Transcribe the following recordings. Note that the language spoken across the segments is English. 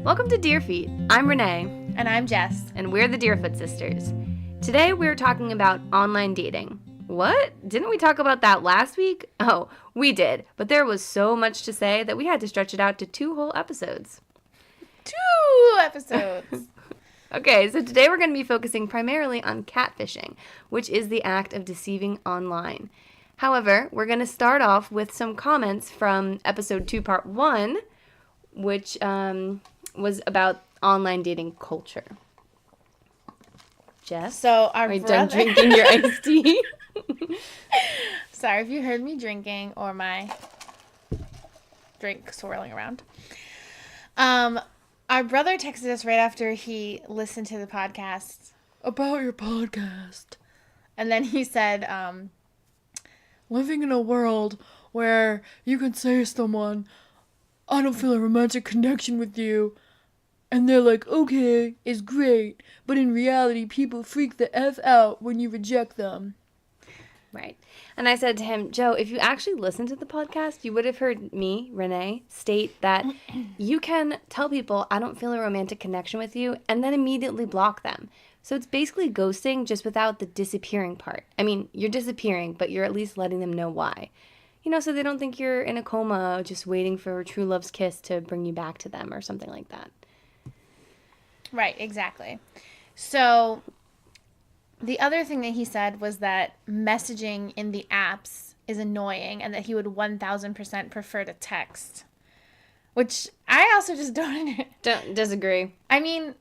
Welcome to DeerFoot. I'm Renee. And I'm Jess. And we're the DeerFoot sisters. Today we're talking about online dating. What? Didn't we talk about that last week? Oh, we did. But there was so much to say that we had to stretch it out to 2 whole episodes. 2 episodes. Okay, so today we're going to be focusing primarily on catfishing, which is the act of deceiving online. However, we're going to start off with some comments from episode 2, part 1, which was about online dating culture. Jess? So are you done drinking your iced tea? Sorry if you heard me drinking or my drink swirling around. Our brother texted us right after he listened to the podcast about your podcast. And then he said, living in a world where you can say to someone, I don't feel a romantic connection with you. And they're like, okay, it's great. But in reality, people freak the F out when you reject them. Right. And I said to him, Joe, if you actually listened to the podcast, you would have heard me, Renee, state that you can tell people I don't feel a romantic connection with you and then immediately block them. So it's basically ghosting just without the disappearing part. I mean, you're disappearing, but you're at least letting them know why. You know, so they don't think you're in a coma just waiting for true love's kiss to bring you back to them or something like that. Right, exactly. So the other thing that he said was that messaging in the apps is annoying and that he would 1000% prefer to text, which I also just don't disagree. I mean,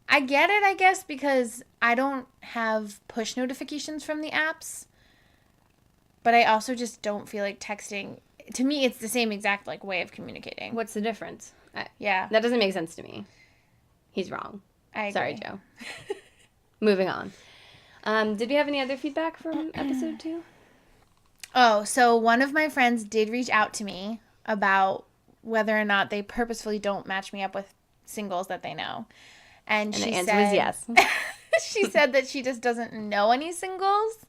I get it, I guess, because I don't have push notifications from the apps, but I also just don't feel like texting. To me, it's the same exact way of communicating. What's the difference? Yeah. That doesn't make sense to me. He's wrong. I agree. Sorry, Joe. Moving on. Did we have any other feedback from episode 2? Oh, so one of my friends did reach out to me about whether or not they purposefully don't match me up with singles that they know. And the answer was yes. She said that she just doesn't know any singles.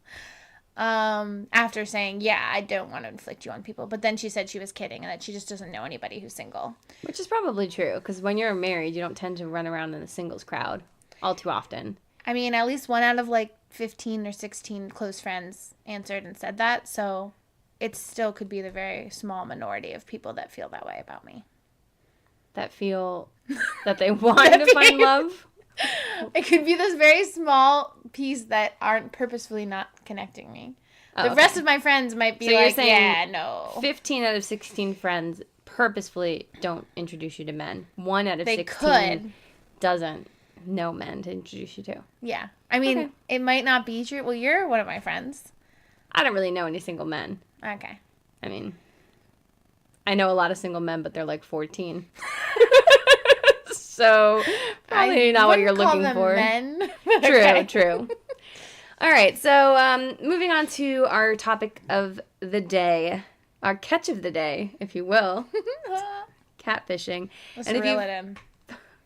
After saying, yeah, I don't want to inflict you on people. But then she said she was kidding and that she just doesn't know anybody who's single. Which is probably true, because when you're married, you don't tend to run around in the singles crowd all too often. I mean, at least one out of 15 or 16 close friends answered and said that. So it still could be the very small minority of people that feel that way about me. That feel that they want to find love? It could be this very small piece that aren't purposefully not connecting me. The rest of my friends might be so you're saying yeah, no. 15 out of 16 friends purposefully don't introduce you to men. 1 out of they 16 could. Doesn't know men to introduce you to. Yeah. I mean, It might not be true. Well, you're one of my friends. I don't really know any single men. Okay. I mean, I know a lot of single men, but they're 14. So probably not what you're looking for. Men. True. All right, so moving on to our topic of the day, our catch of the day, if you will, catfishing. Let's reel it in.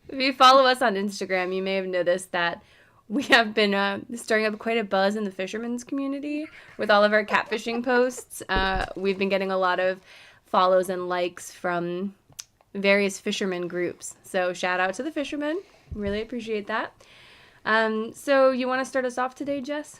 If you follow us on Instagram, you may have noticed that we have been stirring up quite a buzz in the fishermen's community with all of our catfishing posts. We've been getting a lot of follows and likes from various fishermen groups. So shout out to the fishermen. Really appreciate that. So you want to start us off today, Jess?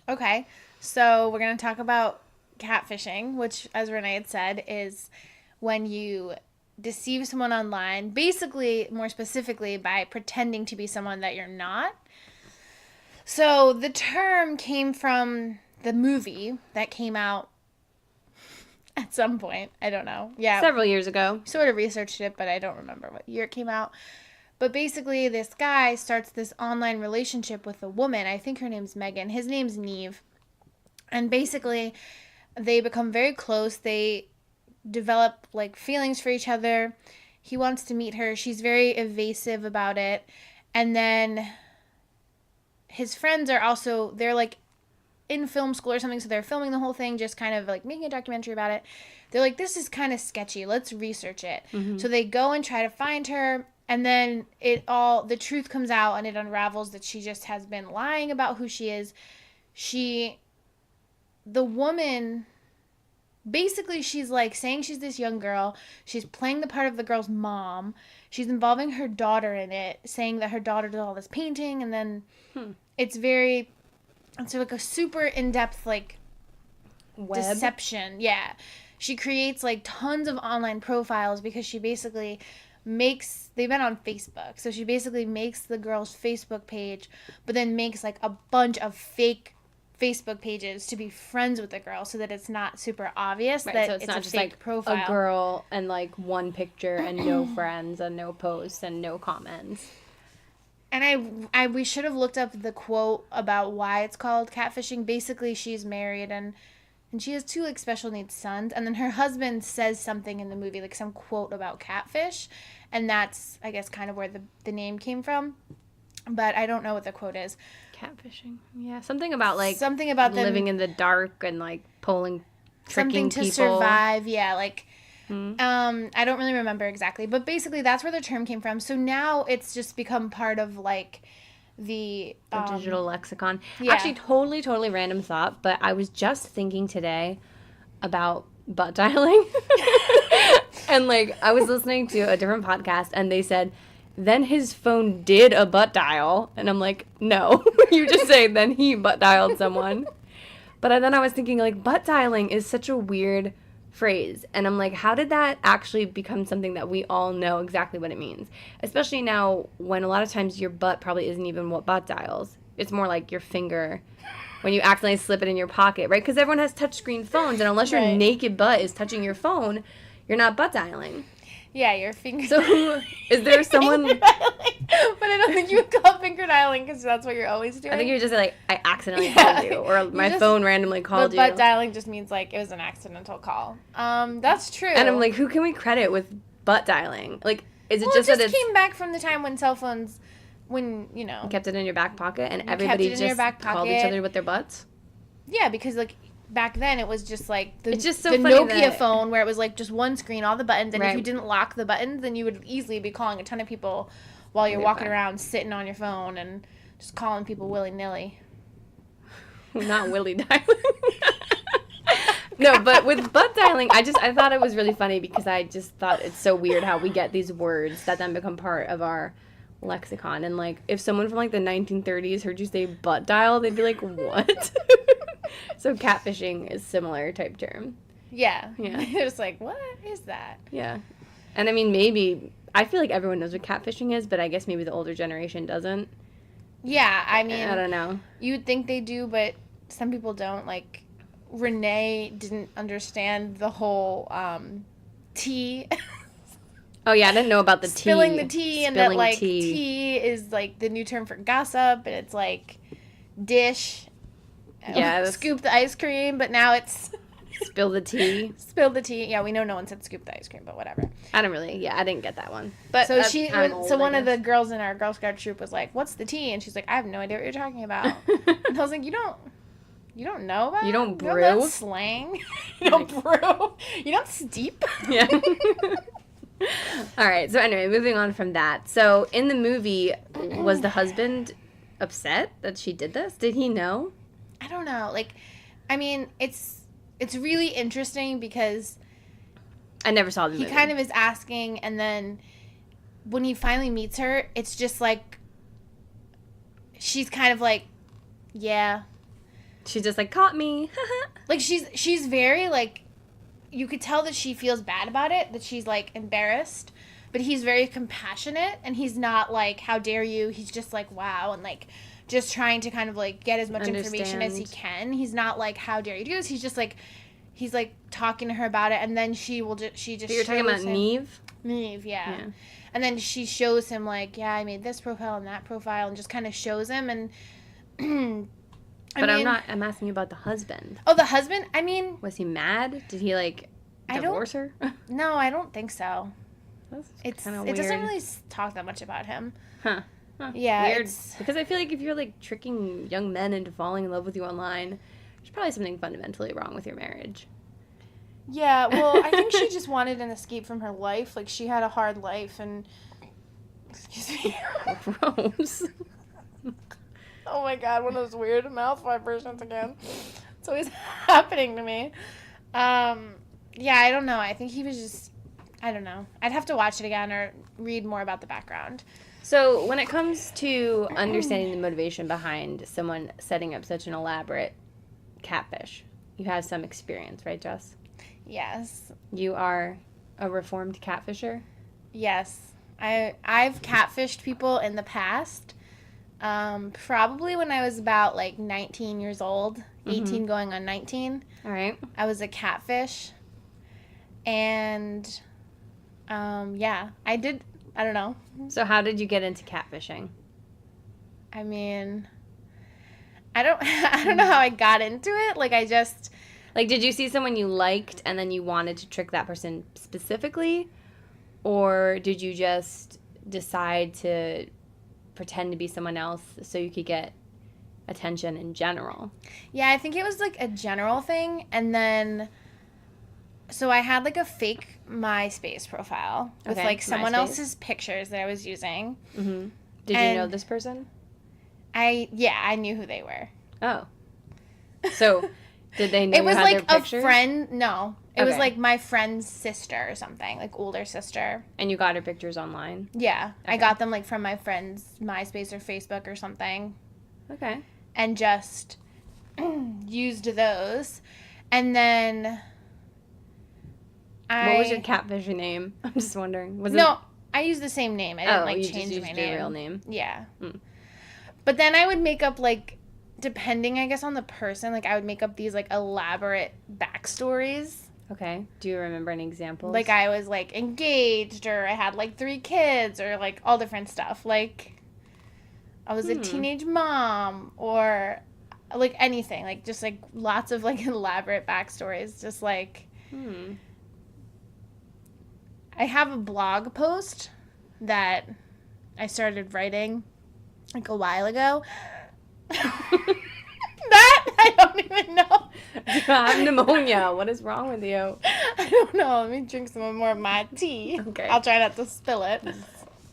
Okay. So we're going to talk about catfishing, which, as Renee had said, is when you deceive someone online, basically, more specifically, by pretending to be someone that you're not. So the term came from the movie that came out at some point. I don't know. Yeah. Several years ago. Sort of researched it, but I don't remember what year it came out. But basically, this guy starts this online relationship with a woman. I think her name's Megan. His name's Neve. And basically, they become very close. They develop, feelings for each other. He wants to meet her. She's very evasive about it. And then his friends are also, they're, in film school or something, so they're filming the whole thing, just kind of making a documentary about it. They're like, this is kind of sketchy. Let's research it. Mm-hmm. So they go and try to find her, and then the truth comes out, and it unravels that she just has been lying about who she is. The woman basically she's like saying she's this young girl. She's playing the part of the girl's mom. She's involving her daughter in it, saying that her daughter did all this painting, and then it's like a super in-depth like deception. Yeah. She creates like tons of online profiles because she basically they've been on Facebook. So she basically makes the girl's Facebook page, but then makes like a bunch of fake Facebook pages to be friends with the girl so that it's not super obvious that so it's not a just fake like profile. a girl and like one picture and no friends and no posts and no comments. And we should have looked up the quote about why it's called catfishing. Basically, she's married and she has 2 like special needs sons, and then her husband says something in the movie, like some quote about catfish, and that's I guess kind of where the name came from. But I don't know what the quote is. Catfishing. Yeah, something about them living in the dark and like tricking something to people. survive. Yeah, like I don't really remember exactly, but basically that's where the term came from. So now it's just become part of like the digital lexicon. Yeah. Actually, totally random thought, but I was just thinking today about butt dialing. And like I was listening to a different podcast and they said then his phone did a butt dial. And I'm like, no. You just say then he butt dialed someone. But then I was thinking, like, butt dialing is such a weird phrase. And I'm like, how did that actually become something that we all know exactly what it means? Especially now when a lot of times your butt probably isn't even what butt dials. It's more like your finger when you accidentally slip it in your pocket, right? Because everyone has touchscreen phones. And unless your naked butt is touching your phone, you're not butt dialing. Yeah, your finger. So, is there someone? But I don't think you would call it finger dialing because that's what you're always doing. I think you're just like I accidentally called you, or my phone randomly called you. But butt dialing just means like it was an accidental call. That's true. And I'm like, who can we credit with butt dialing? Like, is it well, just it that it's came back from the time when cell phones, when you kept it in your back pocket and everybody just called each other with their butts? Yeah, because like. Back then, it was just like it's just so the funny Nokia phone where it was like just one screen, all the buttons, and right. if you didn't lock the buttons, then you would easily be calling a ton of people while you're walking around, sitting on your phone, and just calling people willy-nilly. Not willy dialing. No, but with butt dialing, I thought it was really funny because I just thought it's so weird how we get these words that then become part of our lexicon. And like, if someone from like the 1930s heard you say butt dial, they'd be like, what? So catfishing is similar type term. Yeah. They're just like, what is that? Yeah. And I mean, maybe, I feel like everyone knows what catfishing is, but I guess maybe the older generation doesn't. Yeah, I mean. I don't know. You would think they do, but some people don't. Like, Renee didn't understand the whole tea. Oh, yeah, I didn't know about the tea. Spilling the tea, and that, like, tea is, like, the new term for gossip, and it's, like, dish. Yeah. Scoop the ice cream, but now it's... Spill the tea. Spill the tea. Yeah, we know no one said scoop the ice cream, but whatever. I didn't get that one. But so one of the girls in our Girl Scout troop was like, "What's the tea?" And she's like, "I have no idea what you're talking about." And I was like, "You don't know about? You don't brew? You know that slang? You don't brew? You don't steep?" Yeah. All right. So anyway, moving on from that. So in the movie, was the husband upset that she did this? Did he know? I don't know. Like, I mean, it's really interesting because I never saw the movie. He kind of is asking, and then when he finally meets her, it's just like she's kind of like, yeah. She's just like, caught me. Like she's very like, you could tell that she feels bad about it, that she's like embarrassed, but he's very compassionate, and he's not like, how dare you? He's just like, wow, and like just trying to kind of like get as much information as he can. He's not like, how dare you do this? He's just like, he's like talking to her about it, and then she just. So you're talking about Neve? Neve, yeah. And then she shows him like, yeah, I made this profile and that profile, and just kind of shows him, and. I'm asking you about the husband. Oh, the husband? I mean... Was he mad? Did he, like, divorce her? No, I don't think so. It's kind of weird. It doesn't really talk that much about him. Huh. Yeah, weird. Because I feel like if you're, like, tricking young men into falling in love with you online, there's probably something fundamentally wrong with your marriage. Yeah, well, I think she just wanted an escape from her life. Like, she had a hard life, and... Excuse me. Gross. Oh my god, one of those weird mouth vibrations again. It's always happening to me. Yeah, I don't know. I think he was just, I don't know. I'd have to watch it again or read more about the background. So when it comes to understanding the motivation behind someone setting up such an elaborate catfish, you have some experience, right, Jess? Yes. You are a reformed catfisher? Yes. I've catfished people in the past. Probably when I was about like 19 years old, 18 going on 19. All right. I was a catfish. And yeah, I don't know. So how did you get into catfishing? I mean, I don't know how I got into it. Like Like, did you see someone you liked and then you wanted to trick that person specifically? Or did you just decide to pretend to be someone else so you could get attention in general? Yeah, I think it was like a general thing. And then, so I had like a fake MySpace profile with like someone else's pictures that I was using. Mm-hmm. Did you know this person? I knew who they were. Oh. So, did they know it was you had like their a pictures? friend. No, it was like my friend's sister or something, like older sister. And you got her pictures online? Yeah, okay. I got them like from my friend's MySpace or Facebook or something. Okay. And just used those, and then what was your catfish name? I'm just wondering. I used the same name. I didn't change my name. Your real name. Yeah. Mm. But then I would make up like, depending, I guess, on the person, like I would make up these like elaborate backstories. Okay. Do you remember any examples? Like I was like engaged, or I had like 3 kids, or like all different stuff. Like I was a teenage mom, or like anything. Like just like lots of like elaborate backstories. Just like I have a blog post that I started writing like a while ago. That I don't even know. You have pneumonia. What is wrong with you? I don't know. Let me drink some more of my tea. Okay. I'll try not to spill it.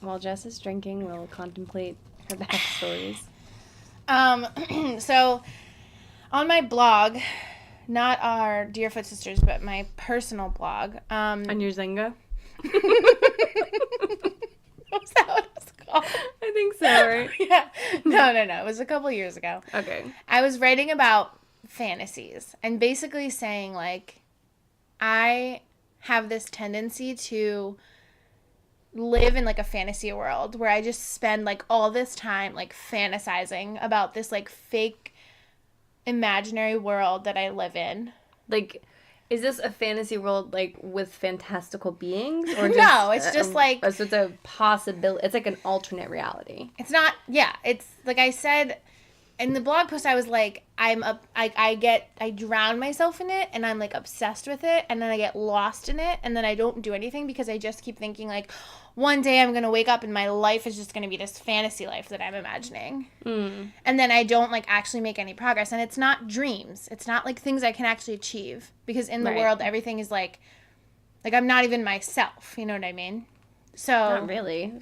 While Jess is drinking, we'll contemplate her backstories. So on my blog, not our DeerFoot sisters, but my personal blog. On your Zynga? Was that what it was called? I think so, right? Yeah. No. It was a couple years ago. Okay. I was writing about fantasies and basically saying, like, I have this tendency to live in, like, a fantasy world where I just spend, like, all this time, like, fantasizing about this, like, fake imaginary world that I live in. Like, is this a fantasy world, like, with fantastical beings? Or just no, it's just, like... So it's a possibility. It's, like, an alternate reality. It's not... Yeah, it's, like I said... In the blog post, I was like, I drown myself in it, and I'm, like, obsessed with it, and then I get lost in it, and then I don't do anything because I just keep thinking, like, one day I'm going to wake up and my life is just going to be this fantasy life that I'm imagining. And then I don't, like, actually make any progress. And it's not dreams. It's not, like, things I can actually achieve. Because in the world, everything is, like, I'm not even myself. You know what I mean? So... Not really.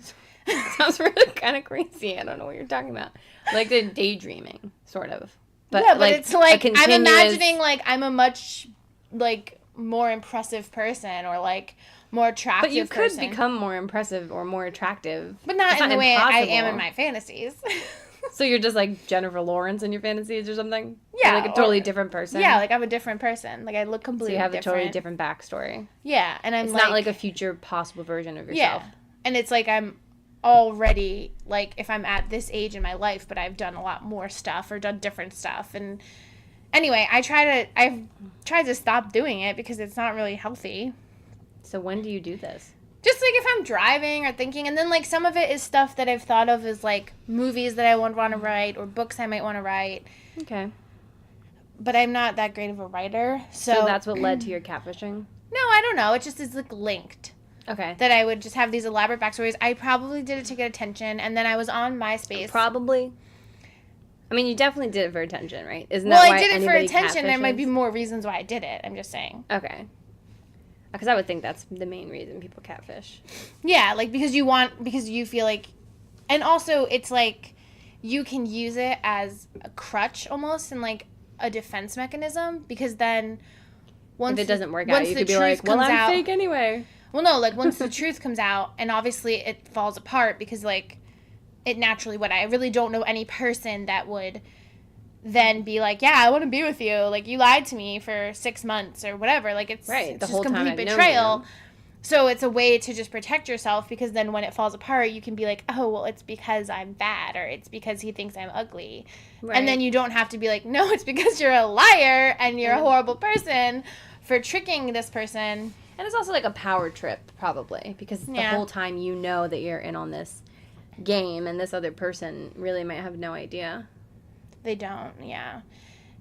Sounds really kind of crazy. I don't know what you're talking about. Like the daydreaming, sort of. But yeah, but like, it's like I'm imagining like I'm a much like more impressive person, or like more attractive person. But you could become more impressive or more attractive. But not in the way I am in my fantasies. So you're just like Jennifer Lawrence in your fantasies or something? Yeah. You're like a totally different person? Yeah, like I'm a different person. Like I look completely different. So you have a totally different backstory. Yeah, and it's not like a future possible version of yourself. Yeah, and it's like I'm already, like, if I'm at this age in my life, but I've done a lot more stuff or done different stuff. And anyway, I've tried to stop doing it because it's not really healthy. So when do you do this? Just, like, if I'm driving or thinking, and then, like, some of it is stuff that I've thought of as, like, movies that I would want to write or books I might want to write. Okay. But I'm not that great of a writer, so that's what led to your catfishing? No, I don't know. It just is, like, linked. Okay. That I would just have these elaborate backstories. I probably did it to get attention, and then I was on MySpace. Probably. I mean, you definitely did it for attention, right? Isn't that why I did it for attention. Catfishes? There might be more reasons why I did it. I'm just saying. Okay. Because I would think that's the main reason people catfish. Yeah, like because you feel like, and also it's like you can use it as a crutch almost and like a defense mechanism, because then if it doesn't work out, you could be like, well, I'm fake anyway. Well, no, like, once the truth comes out, and obviously it falls apart because, like, it naturally would. I really don't know any person that would then be like, yeah, I want to be with you. Like, you lied to me for 6 months or whatever. Like, it's the just whole complete time betrayal. So it's a way to just protect yourself, because then when it falls apart, you can be like, oh, well, it's because I'm bad, or it's because he thinks I'm ugly. Right. And then you don't have to be like, no, it's because you're a liar and you're a horrible person for tricking this person. And it's also like a power trip, probably, because the whole time you know that you're in on this game, and this other person really might have no idea. They don't, yeah.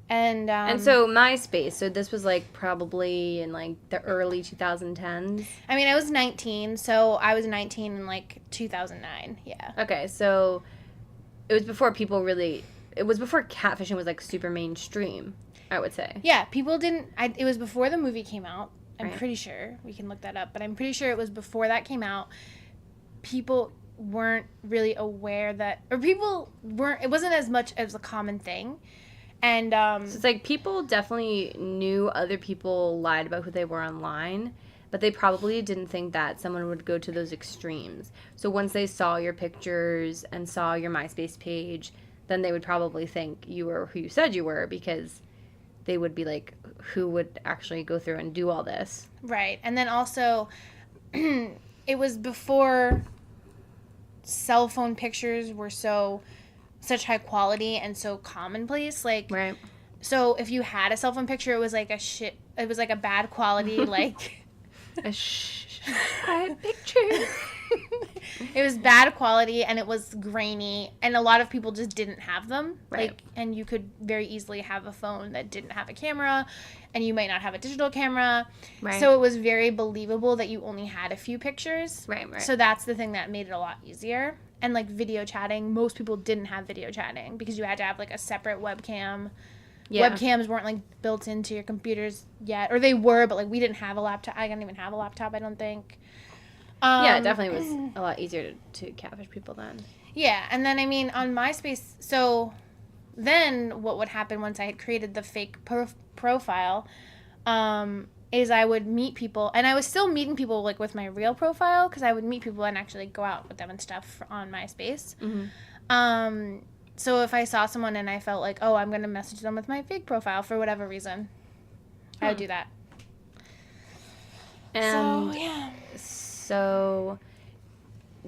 And so MySpace, so this was like probably in like the early 2010s. I mean, I was 19, so I was 19 in like 2009, yeah. Okay, so it was before catfishing was like super mainstream, I would say. Yeah, people didn't, it was before the movie came out. I'm pretty sure. We can look that up, but I'm pretty sure it was before that came out. People weren't really aware that, or it wasn't as much as a common thing. And so it's like people definitely knew other people lied about who they were online, but they probably didn't think that someone would go to those extremes. So once they saw your pictures and saw your MySpace page, then they would probably think you were who you said you were, because they would be like, who would actually go through and do all this? Right. And then also, it was before cell phone pictures were such high quality and so commonplace. Like, right. So if you had a cell phone picture, it was like it was like a bad quality, like a quiet picture. It was bad quality, and it was grainy, and a lot of people just didn't have them. Right. Like, and you could very easily have a phone that didn't have a camera, and you might not have a digital camera. Right. So it was very believable that you only had a few pictures. Right. So that's the thing that made it a lot easier. And like video chatting, most people didn't have video chatting because you had to have like a separate webcam. Yeah. Webcams weren't like built into your computers yet, or they were, but like we didn't have a laptop. I didn't even have a laptop, I don't think. Yeah, it definitely was a lot easier to catfish people then. Yeah, and then, I mean, on MySpace, so then what would happen once I had created the fake profile is I would meet people, and I was still meeting people, like, with my real profile, because I would meet people and actually go out with them and stuff on MySpace. Mm-hmm. So if I saw someone and I felt like, oh, I'm going to message them with my fake profile for whatever reason, I would do that. And so, yeah. So,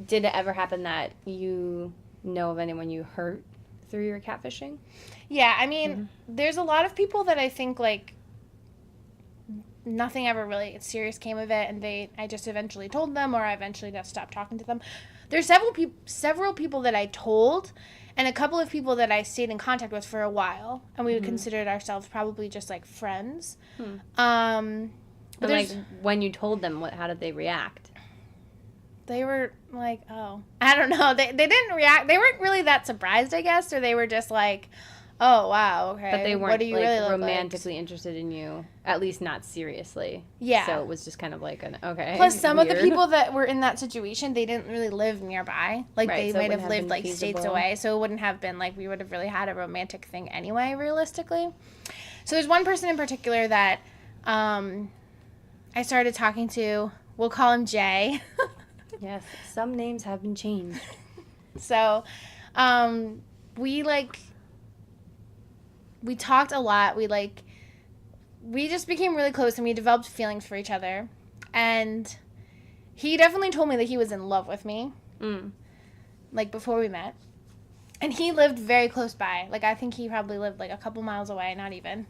did it ever happen that you know of anyone you hurt through your catfishing? Yeah, I mean, there's a lot of people that I think, like, nothing ever really serious came of it, and I just eventually told them, or I eventually just stopped talking to them. There's several people that I told, and a couple of people that I stayed in contact with for a while, and we considered ourselves probably just, like, friends. But, like, when you told them, how did they react? They were like, oh, I don't know. They didn't react. They weren't really that surprised, I guess, or they were just like, oh, wow, okay. But they weren't, what do you like, really romantically interested in you, at least not seriously. Yeah. So it was just kind of like okay. Plus, some of the people that were in that situation, they didn't really live nearby. Like, they might have lived, like, states away, so it wouldn't have been, like, we would have really had a romantic thing anyway, realistically. So there's one person in particular that I started talking to. We'll call him Jay. Yes, some names have been changed. So, we talked a lot. We just became really close, and we developed feelings for each other. And he definitely told me that he was in love with me, like, before we met. And he lived very close by. Like, I think he probably lived, like, a couple miles away, not even.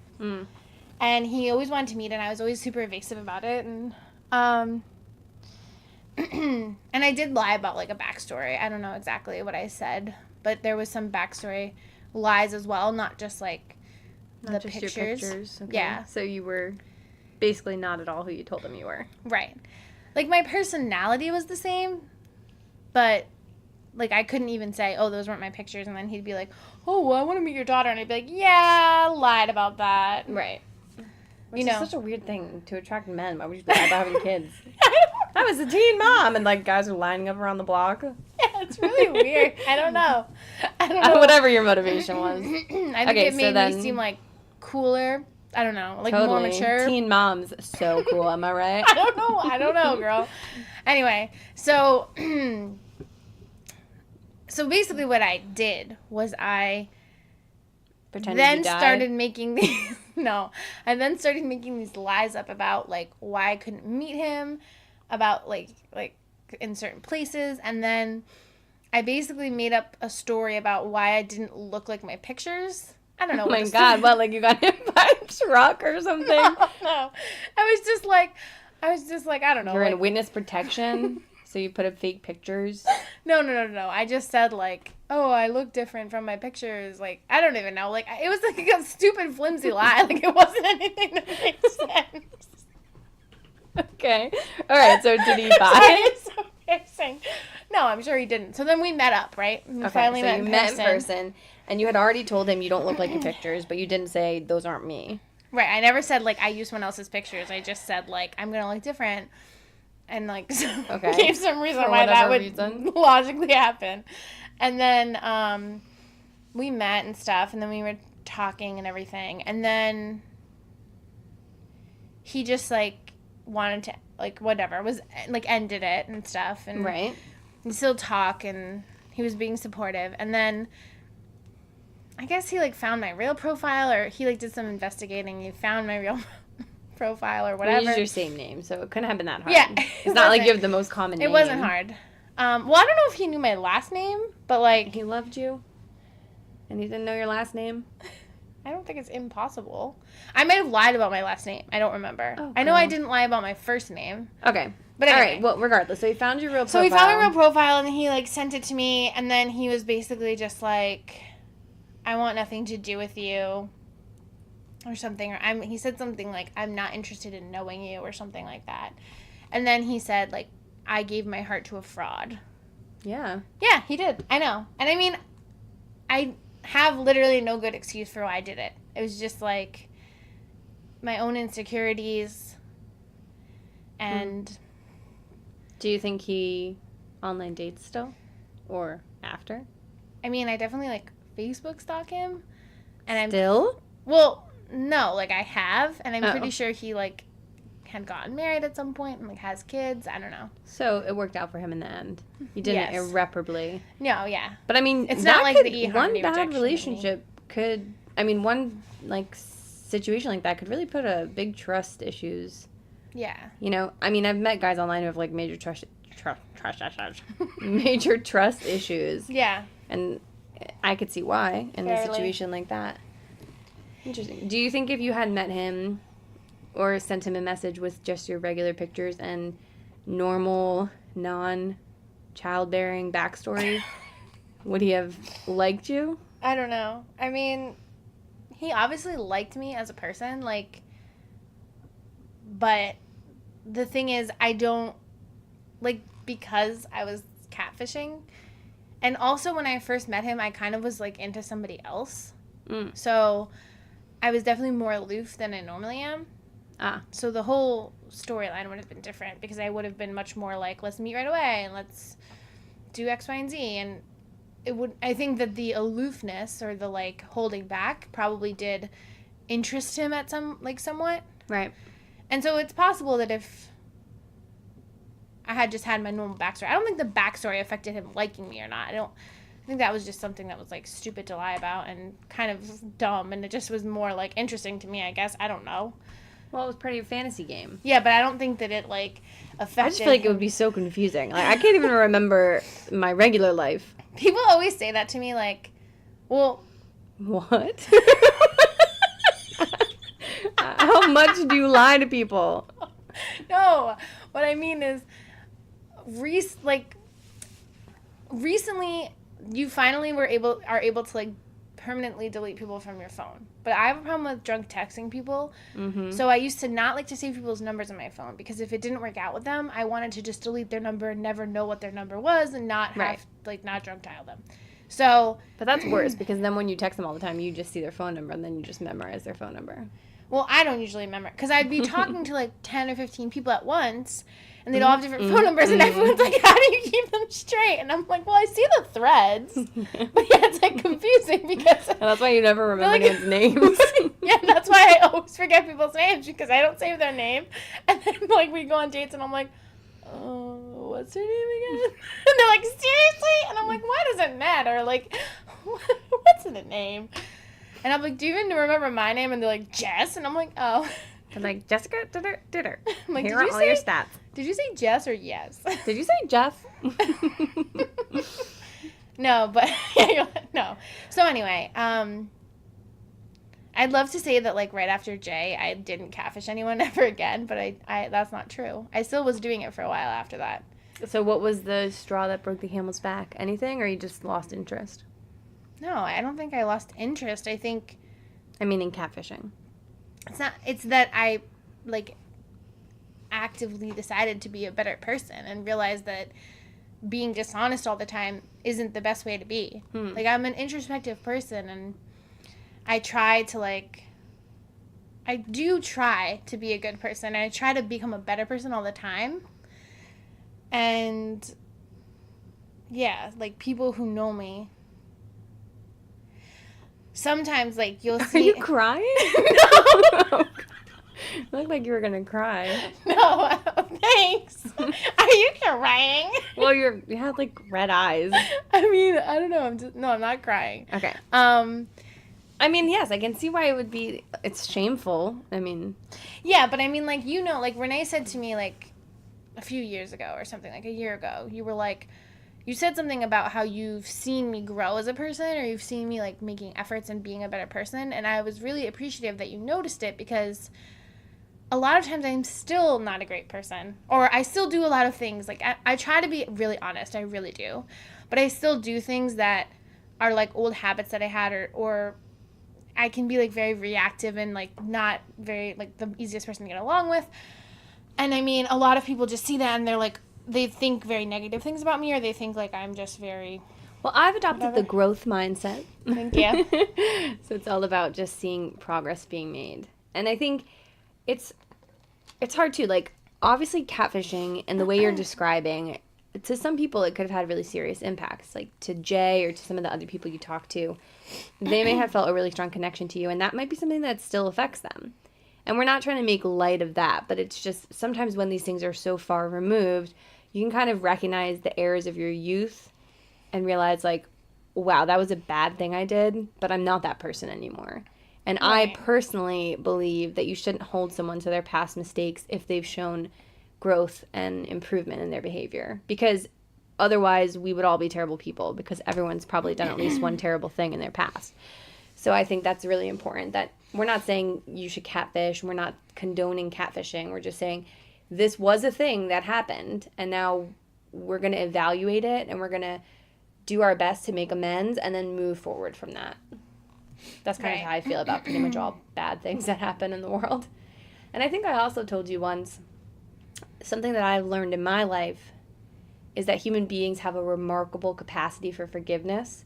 And he always wanted to meet, and I was always super evasive about it. And, and I did lie about, like, a backstory. I don't know exactly what I said, but there was some backstory lies as well, not just, like, not the just pictures. Your pictures. Okay. Yeah. So you were basically not at all who you told them you were. Right. Like, my personality was the same, but, like, I couldn't even say, oh, those weren't my pictures, and then he'd be like, oh, well, I want to meet your daughter, and I'd be like, yeah, lied about that. Right. Which is such a weird thing to attract men. Why would you lie about having kids? I was a teen mom, and, like, guys are lining up around the block. Yeah, it's really weird. I don't know. Whatever your motivation was. I think it made me seem, like, cooler. I don't know, like totally. more mature. Teen moms, so cool. Am I right? I don't know, girl. Anyway, so basically what I did was I started making these I then started making these lies up about like why I couldn't meet him, about like in certain places, and then I basically made up a story about why I didn't look like my pictures. I don't know. Oh my God, what, like you got hit by a truck or something? No. I was just like, I don't know. You're in witness protection, so you put up fake pictures? No. I just said like, oh, I look different from my pictures. Like, I don't even know. Like, it was like a stupid flimsy lie. Like, it wasn't anything that made sense. Okay. All right, so did he buy it? It's so embarrassing. No, I'm sure he didn't. So then we met up, right? We finally met in person. And you had already told him you don't look like your pictures, but you didn't say, those aren't me. Right. I never said, like, I use someone else's pictures. I just said, like, I'm going to look different. And, like, gave some reason why that would logically happen. And then we met and stuff, and then we were talking and everything. And then he just, like, wanted to, like, whatever, was, like, ended it and stuff. And right. We still talk, and he was being supportive. And then I guess he, like, found my real profile, or he, like, did some investigating. He found my real profile or whatever. You used your same name, so it couldn't have been that hard. Yeah. It's not like you have the most common name. It wasn't hard. Well, I don't know if he knew my last name, but, like... He loved you? And he didn't know your last name? I don't think it's impossible. I might have lied about my last name. I don't remember. Oh, I know I didn't lie about my first name. Okay. But anyway. All right, well, regardless. So he found your real profile. So he found my real profile, and he, like, sent it to me, and then he was basically just like... I want nothing to do with you, or something. Or he said something like, I'm not interested in knowing you, or something like that. And then he said, like, I gave my heart to a fraud. Yeah. Yeah, he did. I know. And I mean, I have literally no good excuse for why I did it. It was just, like, my own insecurities. And... Do you think he online dates still? Or after? I mean, I definitely, like, Facebook stalk him. And Still? Well, no, like, I have. And I'm pretty sure he, like, had gotten married at some point and, like, has kids. I don't know. So it worked out for him in the end. You did it irreparably. No, yeah. But, I mean, it's not like the one bad relationship could, I mean, one, like, situation like that could really put a big trust issues. Yeah. You know, I mean, I've met guys online who have, like, major major trust issues. Yeah. And I could see why in a situation like that. Interesting. Do you think if you had met him or sent him a message with just your regular pictures and normal, non-childbearing backstory, would he have liked you? I don't know. I mean, he obviously liked me as a person, like, but the thing is, I don't, like, because I was catfishing. And also, when I first met him, I kind of was, like, into somebody else. So, I was definitely more aloof than I normally am. So, the whole storyline would have been different because I would have been much more like, let's meet right away and let's do X, Y, and Z. And I think that the aloofness or the, like, holding back probably did interest him at somewhat. Right. And so, it's possible that if I had just had my normal backstory. I don't think the backstory affected him liking me or not. I think that was just something that was, like, stupid to lie about and kind of dumb, and it just was more, like, interesting to me, I guess. I don't know. Well, it was part of your fantasy game. Yeah, but I don't think that it, like, affected I just feel like it would be so confusing. Like, I can't even remember my regular life. People always say that to me, like, well... What? How much do you lie to people? No, what I mean is... recently you finally are able to, like, permanently delete people from your phone, but I have a problem with drunk texting people. So I used to not like to save people's numbers on my phone because if it didn't work out with them, I wanted to just delete their number and never know what their number was and not have not drunk dial them. So but that's worse because then when you text them all the time you just see their phone number and then you just memorize their phone number. Well, I don't usually remember because I'd be talking to like 10 or 15 people at once, and they'd all have different phone numbers, and everyone's like, how do you keep them straight? And I'm like, well, I see the threads. But yeah, it's like confusing because... And that's why you never remember anyone's names. Yeah, that's why I always forget people's names because I don't save their name. And then like we go on dates and I'm like, what's her name again? And they're like, seriously? And I'm like, why does it matter? Like, what's the name? And I'm like, do you even remember my name? And they're like, Jess. And I'm like, oh. I'm like, Jessica, did her. I'm like, here are all your stats. Did you say Jess or yes? Did you say Jeff? No, but no. So anyway, I'd love to say that like right after Jay, I didn't catfish anyone ever again, but I that's not true. I still was doing it for a while after that. So what was the straw that broke the camel's back? Anything, or you just lost interest? No, I don't think I lost interest. I think... I mean in catfishing. It's that I, like, actively decided to be a better person and realized that being dishonest all the time isn't the best way to be. Like, I'm an introspective person, and I do try to be a good person, and I try to become a better person all the time. And, yeah, like, people who know me... Sometimes, like, you'll see... Are you crying? No! Oh, you look like you were going to cry. No, thanks. Are you crying? Well, you had, like, red eyes. I mean, I don't know. I'm not crying. Okay. I mean, yes, I can see why it would be... It's shameful. I mean... Yeah, but I mean, like, you know, like, Renee said to me, like, a few years ago or something, like a year ago, you were like... You said something about how you've seen me grow as a person, or you've seen me, like, making efforts and being a better person, and I was really appreciative that you noticed it, because a lot of times I'm still not a great person, or I still do a lot of things. Like, I try to be really honest, I really do, but I still do things that are, like, old habits that I had, or I can be, like, very reactive and, like, not very, like, the easiest person to get along with, and I mean, a lot of people just see that, and they're, like, they think very negative things about me, or they think, like, I'm just very... Well, I've adopted the growth mindset. Thank you. So it's all about just seeing progress being made. And I think it's hard, too. Like, obviously, catfishing and the way you're describing, to some people, it could have had really serious impacts. Like, to Jay or to some of the other people you talk to, they may have felt a really strong connection to you, and that might be something that still affects them. And we're not trying to make light of that, but it's just sometimes when these things are so far removed, you can kind of recognize the errors of your youth and realize, like, wow, that was a bad thing I did, but I'm not that person anymore. And right. I personally believe that you shouldn't hold someone to their past mistakes if they've shown growth and improvement in their behavior. Because otherwise, we would all be terrible people, because everyone's probably done at least one terrible thing in their past. So I think that's really important, that we're not saying you should catfish. We're not condoning catfishing. We're just saying this was a thing that happened, and now we're going to evaluate it, and we're going to do our best to make amends and then move forward from that. That's kind of how I feel about pretty much all bad things that happen in the world. And I think I also told you once, something that I've learned in my life is that human beings have a remarkable capacity for forgiveness.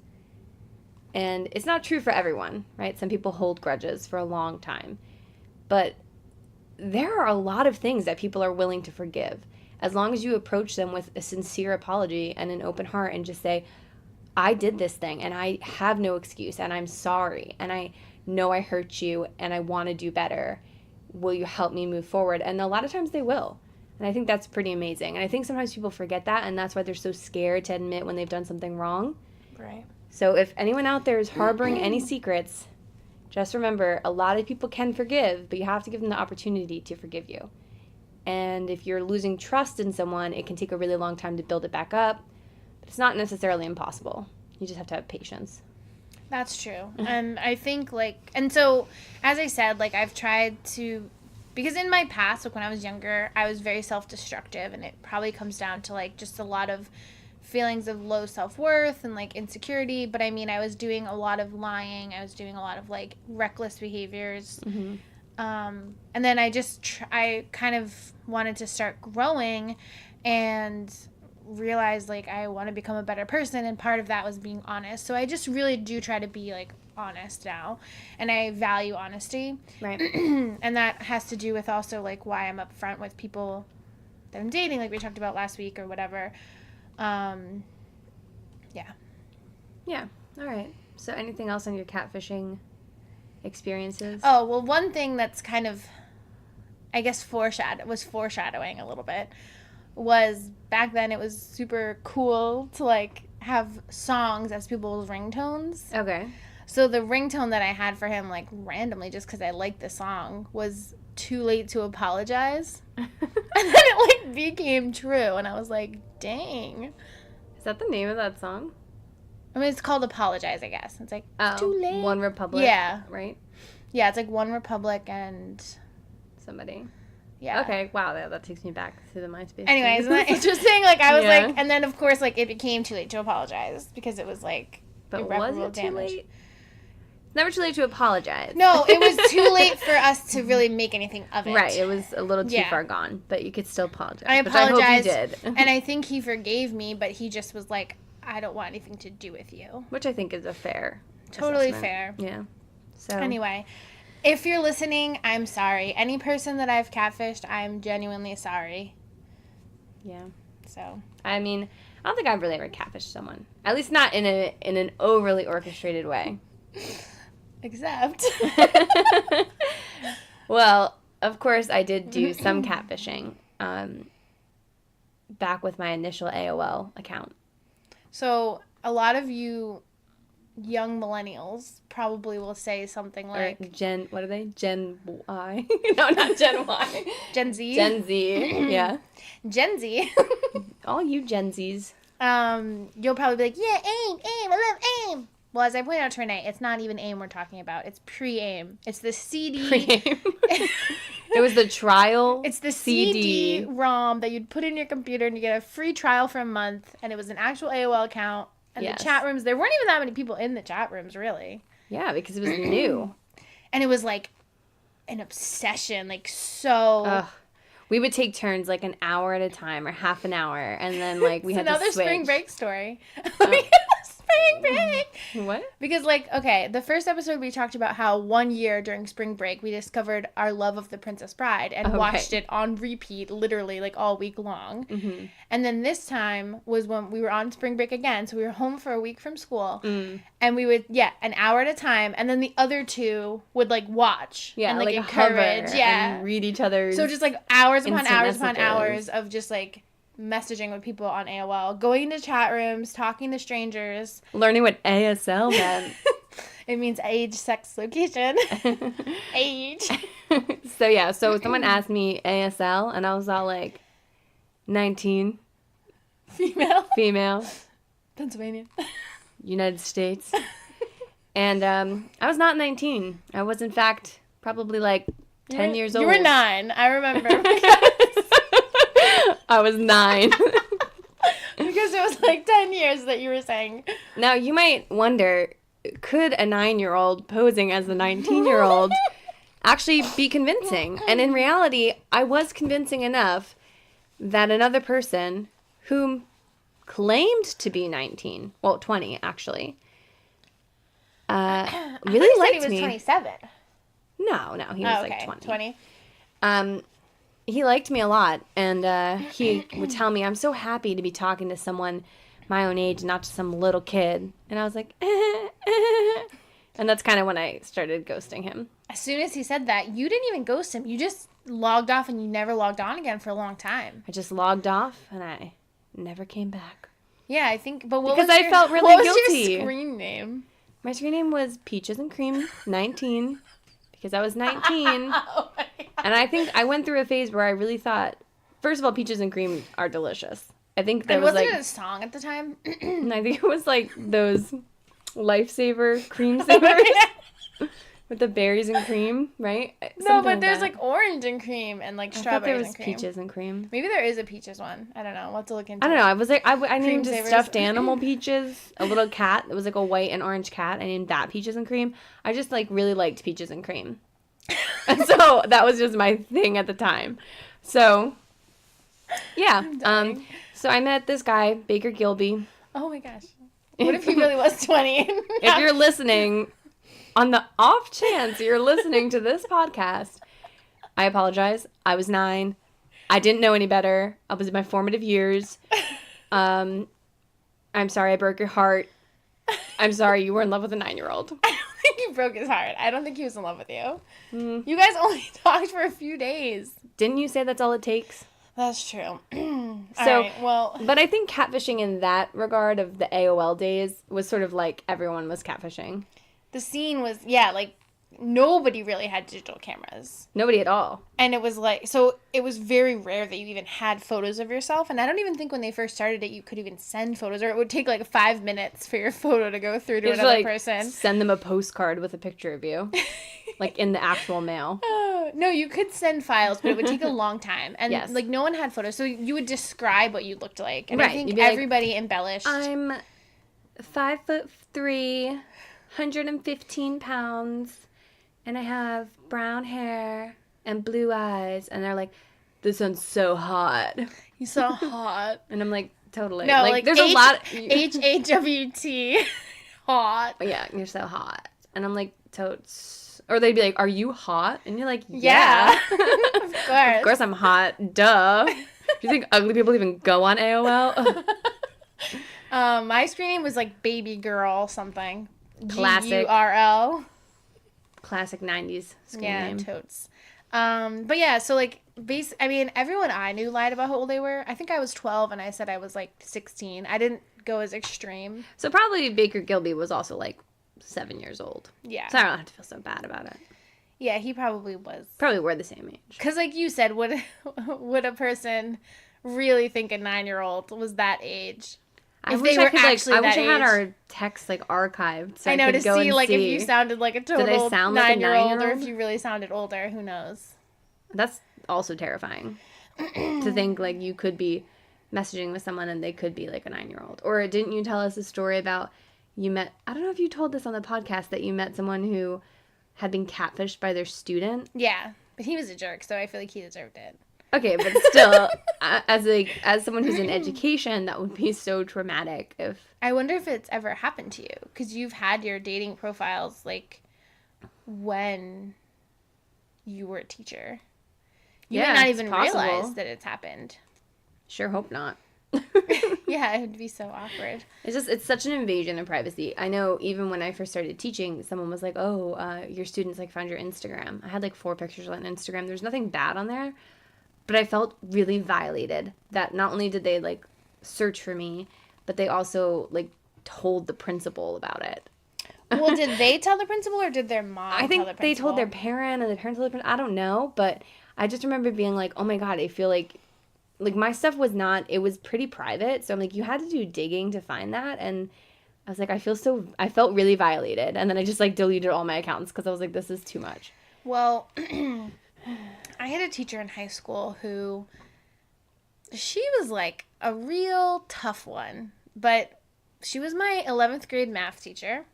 And it's not true for everyone, right? Some people hold grudges for a long time. But there are a lot of things that people are willing to forgive, as long as you approach them with a sincere apology and an open heart and just say, I did this thing and I have no excuse and I'm sorry and I know I hurt you and I want to do better. Will you help me move forward? And a lot of times they will. And I think that's pretty amazing. And I think sometimes people forget that, and that's why they're so scared to admit when they've done something wrong. Right. So if anyone out there is harboring any secrets, just remember, a lot of people can forgive, but you have to give them the opportunity to forgive you. And if you're losing trust in someone, it can take a really long time to build it back up. But it's not necessarily impossible. You just have to have patience. That's true. And I think, like, and so, as I said, like, I've tried to, because in my past, like, when I was younger, I was very self-destructive, and it probably comes down to, like, just a lot of feelings of low self-worth and, like, insecurity. But I mean, I was doing a lot of lying. I was doing a lot of, like, reckless behaviors. Mm-hmm. And then I kind of wanted to start growing and realized, like, I want to become a better person, and part of that was being honest. So I just really do try to be, like, honest now, and I value honesty. Right. And that has to do with also, like, why I'm upfront with people that I'm dating, like we talked about last week or whatever. Yeah. Yeah. All right. So anything else on your catfishing experiences? Oh, well, one thing that's kind of, I guess, foreshadowing a little bit was back then it was super cool to, like, have songs as people's ringtones. Okay. So the ringtone that I had for him, like, randomly, just because I liked the song, was Too Late to Apologize. And then it, like, became true. And I was like, dang. Is that the name of that song? I mean, it's called Apologize, I guess. It's like, it's too late. One Republic. Yeah. Right? Yeah, it's like One Republic and... somebody. Yeah. Okay. Wow. That takes me back to the MySpace. Anyways, isn't that interesting? Like, I was Yeah. like... And then, of course, like, it became Too Late to Apologize. Because it was, like, But was irreparable it too damage. late? It's never too late to apologize. No, it was too late for us to really make anything of it. Right. It was a little too Yeah. far gone, but you could still apologize. I which I hope you apologized, did. and I think he forgave me, but he just was like, I don't want anything to do with you. Which I think is a fair Totally assessment. fair. Yeah. So Anyway, if you're listening, I'm sorry. Any person that I've catfished, I'm genuinely sorry. Yeah. So. I mean, I don't think I've really ever catfished someone. At least not in an overly orchestrated way. Except. Well, of course, I did do some catfishing back with my initial AOL account. So, a lot of you young millennials probably will say something like... Or what are they? Gen Y? No, not Gen Y. Gen Z? Gen Z, yeah. Gen Z. All you Gen Zs. You'll probably be like, yeah, AIM, I love AIM. Well, as I pointed out to Renee, it's not even AIM we're talking about. It's pre-AIM. It's the CD. Pre-AIM. It was the trial It's the CD-ROM that you'd put in your computer and you get a free trial for a month. And it was an actual AOL account. And Yes. the chat rooms, there weren't even that many people in the chat rooms, really. Yeah, because it was new. And it was like an obsession, like so... Ugh. We would take turns like an hour at a time or half an hour. And then like we had to switch. Another spring break story. Spring break! What? Because, like, okay, the first episode we talked about how 1 year during spring break we discovered our love of The Princess Bride and watched it on repeat literally, like, all week long. Mm-hmm. And then this time was when we were on spring break again, so we were home for a week from school. And we would, an hour at a time, and then the other two would, like, watch. Yeah, and, like hover encourage. and read each other's So just, like, hours upon instant hours upon messages. hours of just, like, messaging with people on AOL, going into chat rooms, talking to strangers. learning what ASL meant. It means age, sex, location. Age. So someone asked me ASL, and I was all like, 19, female, Pennsylvania. United States. And I was not 19. I was, in fact, probably like 10 years old. You were 9. I remember. I was 9. Because it was like 10 years that you were saying. Now, you might wonder, could a 9-year-old posing as a 19-year-old actually be convincing? And in reality, I was convincing enough that another person whom claimed to be 19, well, 20, actually, really liked he was me. 27. No, he was like 20. 20. He liked me a lot, and he would tell me, I'm so happy to be talking to someone my own age, not to some little kid. And I was like, and that's kind of when I started ghosting him. As soon as he said that, you didn't even ghost him. You just logged off and you never logged on again for a long time. I just logged off, and I never came back. Yeah, I think, but Because I felt really what guilty. was your screen name? My screen name was Peaches and Cream 19, because I was 19. Oh my God. And I think I went through a phase where I really thought, first of all, peaches and cream are delicious. I think there was wasn't like, it a song at the time? and I think it was like those Lifesaver cream savers with the berries and cream, right? No, but there's like orange and cream and like I thought strawberries there was and cream. peaches and cream. Maybe there is a peaches one. I don't know. We'll have to look into I don't know. I was like, I named a savers. stuffed animal Peaches, a little cat. It was like a white and orange cat. I named that Peaches and Cream. I just like really liked peaches and cream. And so that was just my thing at the time. So, yeah. So I met this guy, Baker Gilby. Oh my gosh. What if he really was 20? If you're listening, on the off chance you're listening to this podcast, I apologize. I was 9. I didn't know any better. I was in my formative years. I'm sorry I broke your heart. I'm sorry you were in love with a 9-year-old. I don't think you broke his heart. I don't think he was in love with you. You guys only talked for a few days. Didn't you say that's all it takes? That's true. So, right, well, but I think catfishing in that regard of the AOL days was sort of like everyone was catfishing. the scene was, yeah, like, nobody really had digital cameras. Nobody at all. And it was like, so it was very rare that you even had photos of yourself. And I don't even think when they first started it, you could even send photos, or it would take like 5 minutes for your photo to go through to another person. Send them a postcard with a picture of you, like in the actual mail. No, you could send files, but it would take a long time. And Yes. like no one had photos. So you would describe what you looked like. And Right. I think You'd be like, everybody embellished. I'm 5'3", 115 pounds. And I have brown hair and blue eyes. And they're like, this sounds so hot. You so hot. And I'm like, totally. No, like there's a lot. HAWT. Hot. Yeah, you're so hot. And I'm like, totes. Or they'd be like, are you hot? And you're like, Yeah. yeah. Of course. Of course I'm hot. Duh. Do you think ugly people even go on AOL? My screen name was like baby girl something. Classic. GURL. Classic 90s screen name. Totes. But yeah, so like, I mean, everyone I knew lied about how old they were. I think I was 12 and I said I was like 16. I didn't go as extreme. So probably Baker Gilby was also like 7 years old. Yeah. So I don't have to feel so bad about it. Yeah, he probably was. Probably we're the same age. Because like you said, would a person really think a 9-year-old was that age? I If wish they I were could, like, actually I wish that I had age. our text like archived so I know, could to go see and like see. if you sounded like a total sound like a 9-year-old or if 9-year-old? you really sounded older. Who knows? That's also terrifying to think like you could be messaging with someone and they could be like a 9-year-old. Or didn't you tell us a story about you met, I don't know if you told this on the podcast, that you met someone who had been catfished by their student? Yeah, but he was a jerk, so I feel like he deserved it. Okay, but still, as someone who's in education, that would be so traumatic if... I wonder if it's ever happened to you, because you've had your dating profiles, like, when you were a teacher. You Yeah, might not it's even possible. realize that it's happened. Sure hope not. Yeah, it would be so awkward. It's such an invasion of privacy. I know even when I first started teaching, someone was like, oh, your students, like, found your Instagram. I had, like, 4 pictures on Instagram. There's nothing bad on there. But I felt really violated that not only did they, like, search for me, but they also, like, told the principal about it. Well, did they tell the principal or did their mom I tell the think principal? they told their parent and the parent told the principal. I don't know, but I just remember being like, oh, my God, I feel like my stuff was not, it was pretty private. So I'm like, you had to do digging to find that. And I was like, I felt really violated. And then I just, like, deleted all my accounts because I was like, this is too much. Well, I had a teacher in high school who, she was like a real tough one, but she was my 11th grade math teacher,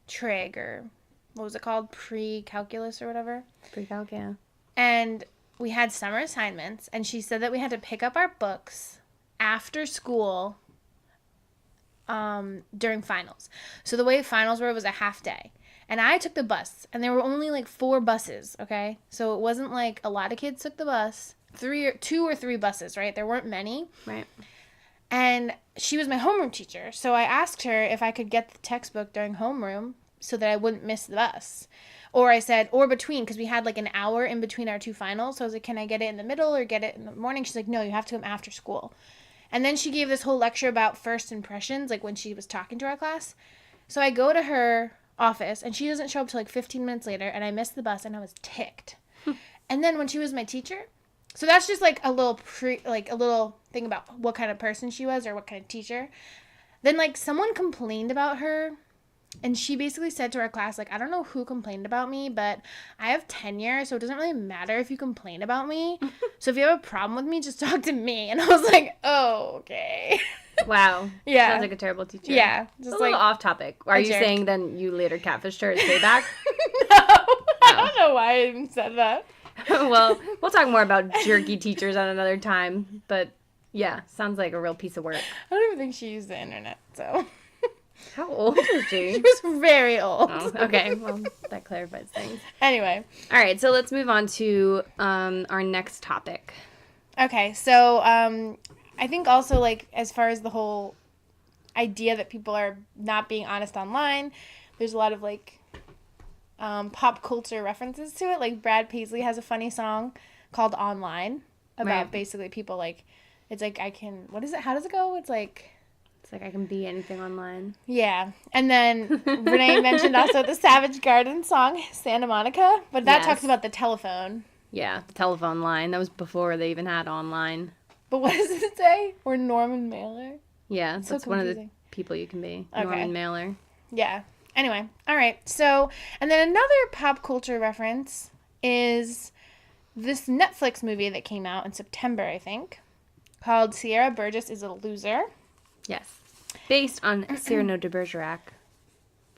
Trig, or what was it called? Pre-calculus or whatever. Pre-calc, yeah. And we had summer assignments, and she said that we had to pick up our books after school during finals. So the way finals were, it was a half day. And I took the bus, and there were only like 4 buses, okay? So it wasn't like a lot of kids took the bus. 2 or 3 buses, right? There weren't many. Right. And she was my homeroom teacher. So I asked her if I could get the textbook during homeroom so that I wouldn't miss the bus. Or I said, or between, because we had like an hour in between our 2 finals. So I was like, can I get it in the middle or get it in the morning? She's like, no, you have to come after school. And then she gave this whole lecture about first impressions, like when she was talking to our class. So I go to her office, and she doesn't show up till like 15 minutes later, and I missed the bus, and I was ticked. And then when she was my teacher, so that's just like a little thing about what kind of person she was or what kind of teacher. Then like someone complained about her, and she basically said to our class, like, I don't know who complained about me, but I have tenure, so it doesn't really matter if you complain about me. So if you have a problem with me, just talk to me. And I was like, oh, okay. Wow. Yeah. Sounds like a terrible teacher. Yeah. Just Just a little like, off topic. Are you jerk. saying then you later catfished her as payback? no, I don't know why I even said that. Well, we'll talk more about jerky teachers on another time. But yeah, sounds like a real piece of work. I don't even think she used the internet, so. How old was She she? was very old. Oh, okay. Well, that clarifies things. Anyway. All right, so let's move on to our next topic. Okay, so I think also, like, as far as the whole idea that people are not being honest online, there's a lot of, like, pop culture references to it. Like, Brad Paisley has a funny song called Online about basically people, like, it's like, I can, what is it? How does it go? It's like I can be anything online. Yeah. And then Renee mentioned also the Savage Garden song, Santa Monica. But that talks about the telephone. Yeah, the telephone line. That was before they even had online. But what does it say? Or Norman Mailer? Yeah, that's one of the people you can be. Okay. Norman Mailer. Yeah. Anyway. All right. So, and then another pop culture reference is this Netflix movie that came out in September, I think, called Sierra Burgess is a Loser. Yes. Based on Cyrano de Bergerac,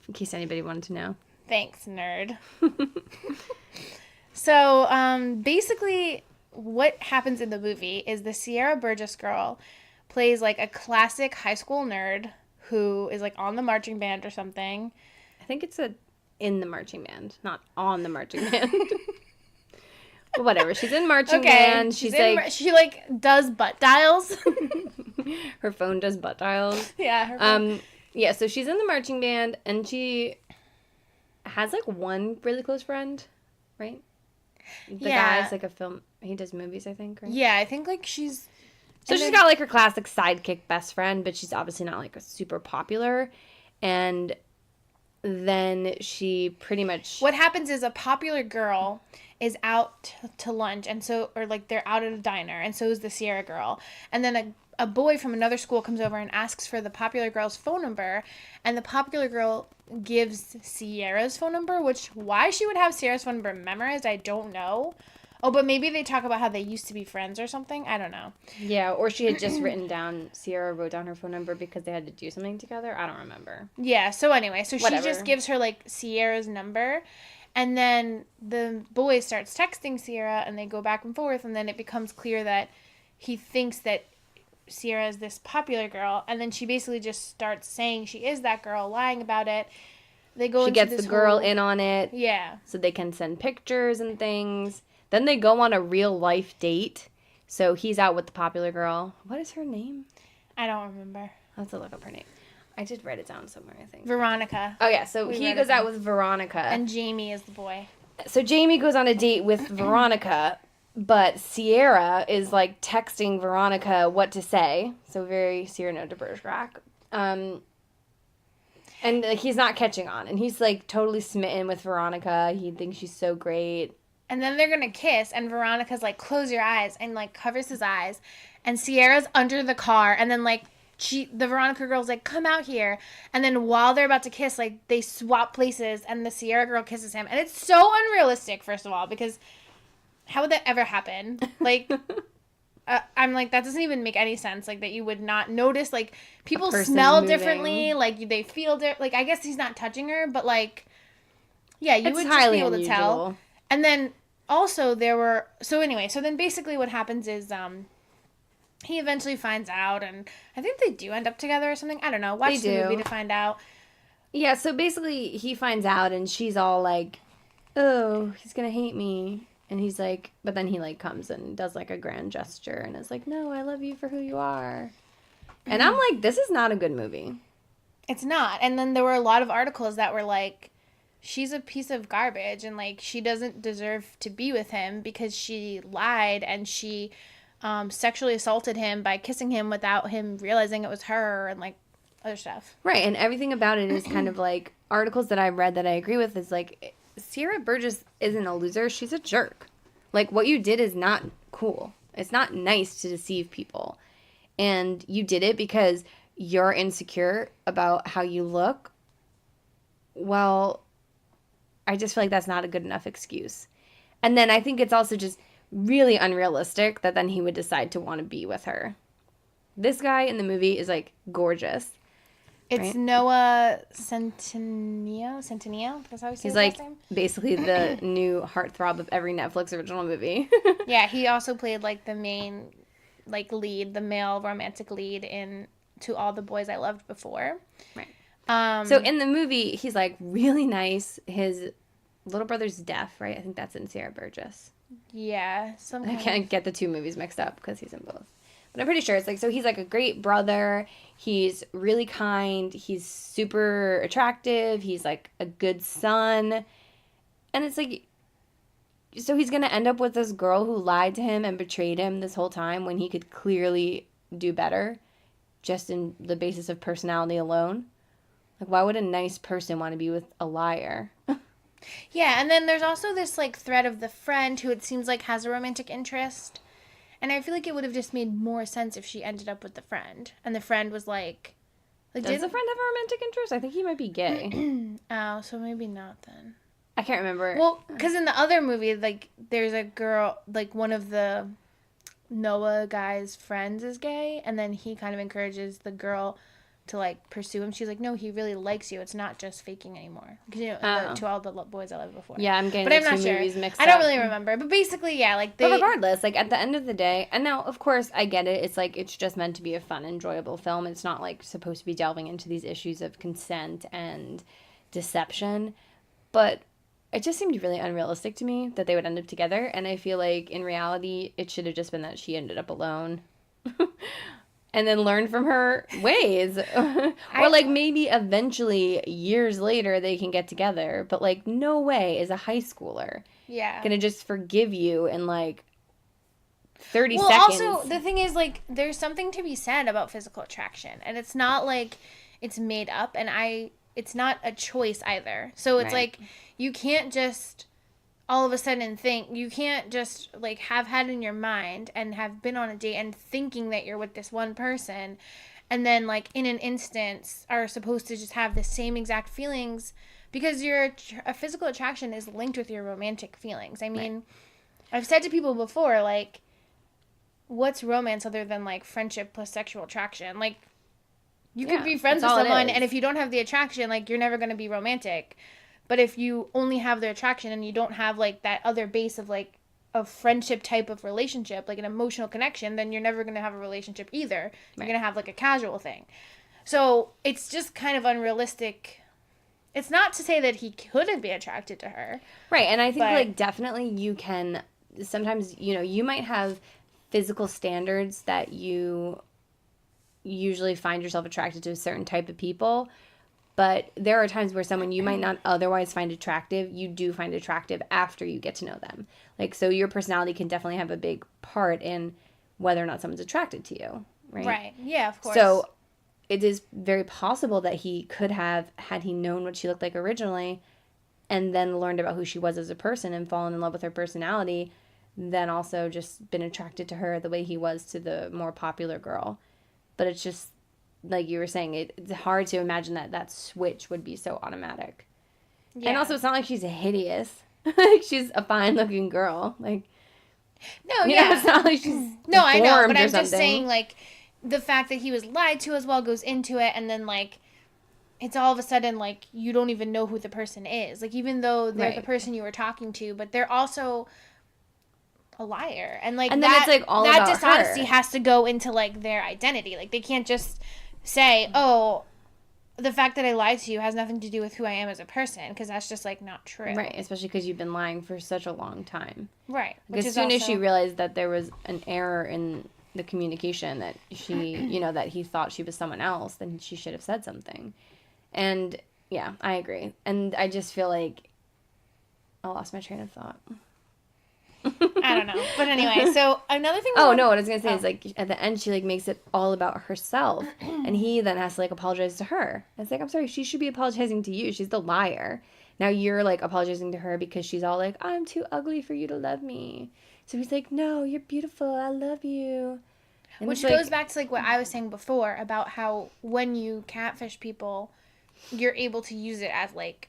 in case anybody wanted to know. Thanks, nerd. So, basically, what happens in the movie is the Sierra Burgess girl plays, like, a classic high school nerd who is, like, on the marching band or something. I think it's in the marching band, not on the marching band. But whatever. She's in marching band. She does butt dials. Her phone does butt dials. Yeah. Her phone. Yeah. So she's in the marching band, and she has like one really close friend, right? The guy's like a film. He does movies, I think. Right? Yeah, I think like she's. So she's got like her classic sidekick best friend, but she's obviously not like a super popular, and then she pretty much. What happens is a popular girl is out to lunch, and so, or like they're out at a diner, and so is the Sierra girl, and then a boy from another school comes over and asks for the popular girl's phone number, and the popular girl gives Sierra's phone number, which why she would have Sierra's phone number memorized, I don't know. Oh, but maybe they talk about how they used to be friends or something. I don't know. Yeah, or she had just Sierra wrote down her phone number because they had to do something together. I don't remember. Yeah, so anyway, so she just gives her, like, Sierra's number, and then the boy starts texting Sierra, and they go back and forth, and then it becomes clear that he thinks that Sierra is this popular girl, and then she basically just starts saying she is that girl, lying about it. She gets the girl in on it. Yeah. So they can send pictures and things. Then they go on a real life date. So he's out with the popular girl. What is her name? I don't remember. I'll have to look up her name. I did write it down somewhere, I think. Veronica. Oh, yeah. So he goes out with Veronica. And Jamie is the boy. So Jamie goes on a date with Veronica, but Sierra is, like, texting Veronica what to say. So very Cyrano de Bergerac. And he's not catching on. And he's, like, totally smitten with Veronica. He thinks she's so great. And then they're going to kiss, and Veronica's like, close your eyes, and, like, covers his eyes. And Sierra's under the car, and then, like, the Veronica girl's like, come out here. And then while they're about to kiss, like, they swap places, and the Sierra girl kisses him. And it's so unrealistic, first of all, because how would that ever happen? Like, I'm like, that doesn't even make any sense. Like, that you would not notice, like, people smell differently, like, they feel different. Like, I guess he's not touching her, but, like, yeah, you would just be able to tell. And then also so then basically what happens is he eventually finds out, and I think they do end up together or something. I don't know. Watch the movie to find out. Yeah, so basically he finds out, and she's all like, oh, he's going to hate me. And he's like, but then he, like, comes and does, like, a grand gesture and is like, no, I love you for who you are. And I'm like, this is not a good movie. It's not. And then there were a lot of articles that were like, she's a piece of garbage, and, like, she doesn't deserve to be with him because she lied, and she sexually assaulted him by kissing him without him realizing it was her, and, like, other stuff. Right, and everything about it is kind of, like, articles that I read that I agree with is, like, Sierra Burgess isn't a loser, she's a jerk. Like, what you did is not cool. It's not nice to deceive people. And you did it because you're insecure about how you look. Well, I just feel like that's not a good enough excuse. And then I think it's also just really unrealistic that then he would decide to want to be with her. This guy in the movie is, like, gorgeous. It's right? Noah Centineo? That's how he says his like, name? Basically the new heartthrob of every Netflix original movie. Yeah, he also played, like, the main, like, lead, the male romantic lead in To All the Boys I Loved Before. Right. So in the movie, he's like really nice. His little brother's deaf, right? I think that's in Sierra Burgess. Yeah. I can't get the two movies mixed up because he's in both. But I'm pretty sure it's like, so he's like a great brother. He's really kind. He's super attractive. He's like a good son. And it's like, so he's going to end up with this girl who lied to him and betrayed him this whole time when he could clearly do better just in the basis of personality alone. Like, why would a nice person want to be with a liar? Yeah, and then there's also this, like, thread of the friend who it seems like has a romantic interest. And I feel like it would have just made more sense if she ended up with the friend. And the friend was like Does the friend have a romantic interest? I think he might be gay. Oh, so maybe not then. I can't remember. Well, because in the other movie, like, there's a girl, like, one of the Noah guy's friends is gay. And then he kind of encourages the girl to, like, pursue him. She's like, no, he really likes you. It's not just faking anymore. Because, you know, to all the boys I loved before. Yeah, I'm getting but the I'm two not movies sure. mixed I don't up. really remember. But basically, yeah, like, But regardless, like, at the end of the day, and now, of course, I get it. It's like, it's just meant to be a fun, enjoyable film. It's not, like, supposed to be delving into these issues of consent and deception. But it just seemed really unrealistic to me that they would end up together. And I feel like, in reality, it should have just been that she ended up alone. And then learn from her ways. Or, like, maybe eventually, years later, they can get together. But, like, no way is a high schooler gonna just forgive you in, like, 30 seconds. Also, the thing is, like, there's something to be said about physical attraction. And it's not, like, it's made up. And it's not a choice either. So it's, like, you can't just all of a sudden you can't just, like, have had in your mind and have been on a date and thinking that you're with this one person and then, like, in an instance are supposed to just have the same exact feelings because a physical attraction is linked with your romantic feelings. I mean, I've said to people before, like, what's romance other than, like, friendship plus sexual attraction? Like, you could be friends with someone and if you don't have the attraction, like, you're never going to be romantic. But if you only have the attraction and you don't have, like, that other base of, like, a friendship type of relationship, like an emotional connection, then you're never going to have a relationship either. You're going to have, like, a casual thing. So it's just kind of unrealistic. It's not to say that he couldn't be attracted to her. Right. And I think, like, definitely you can sometimes, you know, you might have physical standards that you usually find yourself attracted to a certain type of people. But there are times where someone you might not otherwise find attractive, you do find attractive after you get to know them. Like, so your personality can definitely have a big part in whether or not someone's attracted to you, right? Right. Yeah, of course. So it is very possible that he could have, had he known what she looked like originally, and then learned about who she was as a person and fallen in love with her personality, then also just been attracted to her the way he was to the more popular girl. But it's just, like you were saying, it's hard to imagine that switch would be so automatic. Yeah. And also, it's not like she's hideous. Like, she's a fine-looking girl. Like, no, yeah. It's not like she's no, I know, but I'm just saying, like, the fact that he was lied to as well goes into it, and then, like, it's all of a sudden, like, you don't even know who the person is. Like, even though they're the person you were talking to, but they're also a liar. And, like, and then it's, like, all that dishonesty her. Has to go into, like, their identity. Like, they can't just say, oh, the fact that I lied to you has nothing to do with who I am as a person, because that's just, like, not true. Right, especially because you've been lying for such a long time. Right. As soon as she realized that there was an error in the communication, that she, you know, that he thought she was someone else, then she should have said something. And, yeah, I agree. And I just feel like I lost my train of thought. I don't know. But anyway, so another thing... what I was going to say is, like, at the end, she, like, makes it all about herself. And he then has to, like, apologize to her. And it's like, I'm sorry, she should be apologizing to you. She's the liar. Now you're, like, apologizing to her because she's all like, I'm too ugly for you to love me. So he's like, no, you're beautiful. I love you. And which goes back to, like, what I was saying before about how when you catfish people, you're able to use it as, like,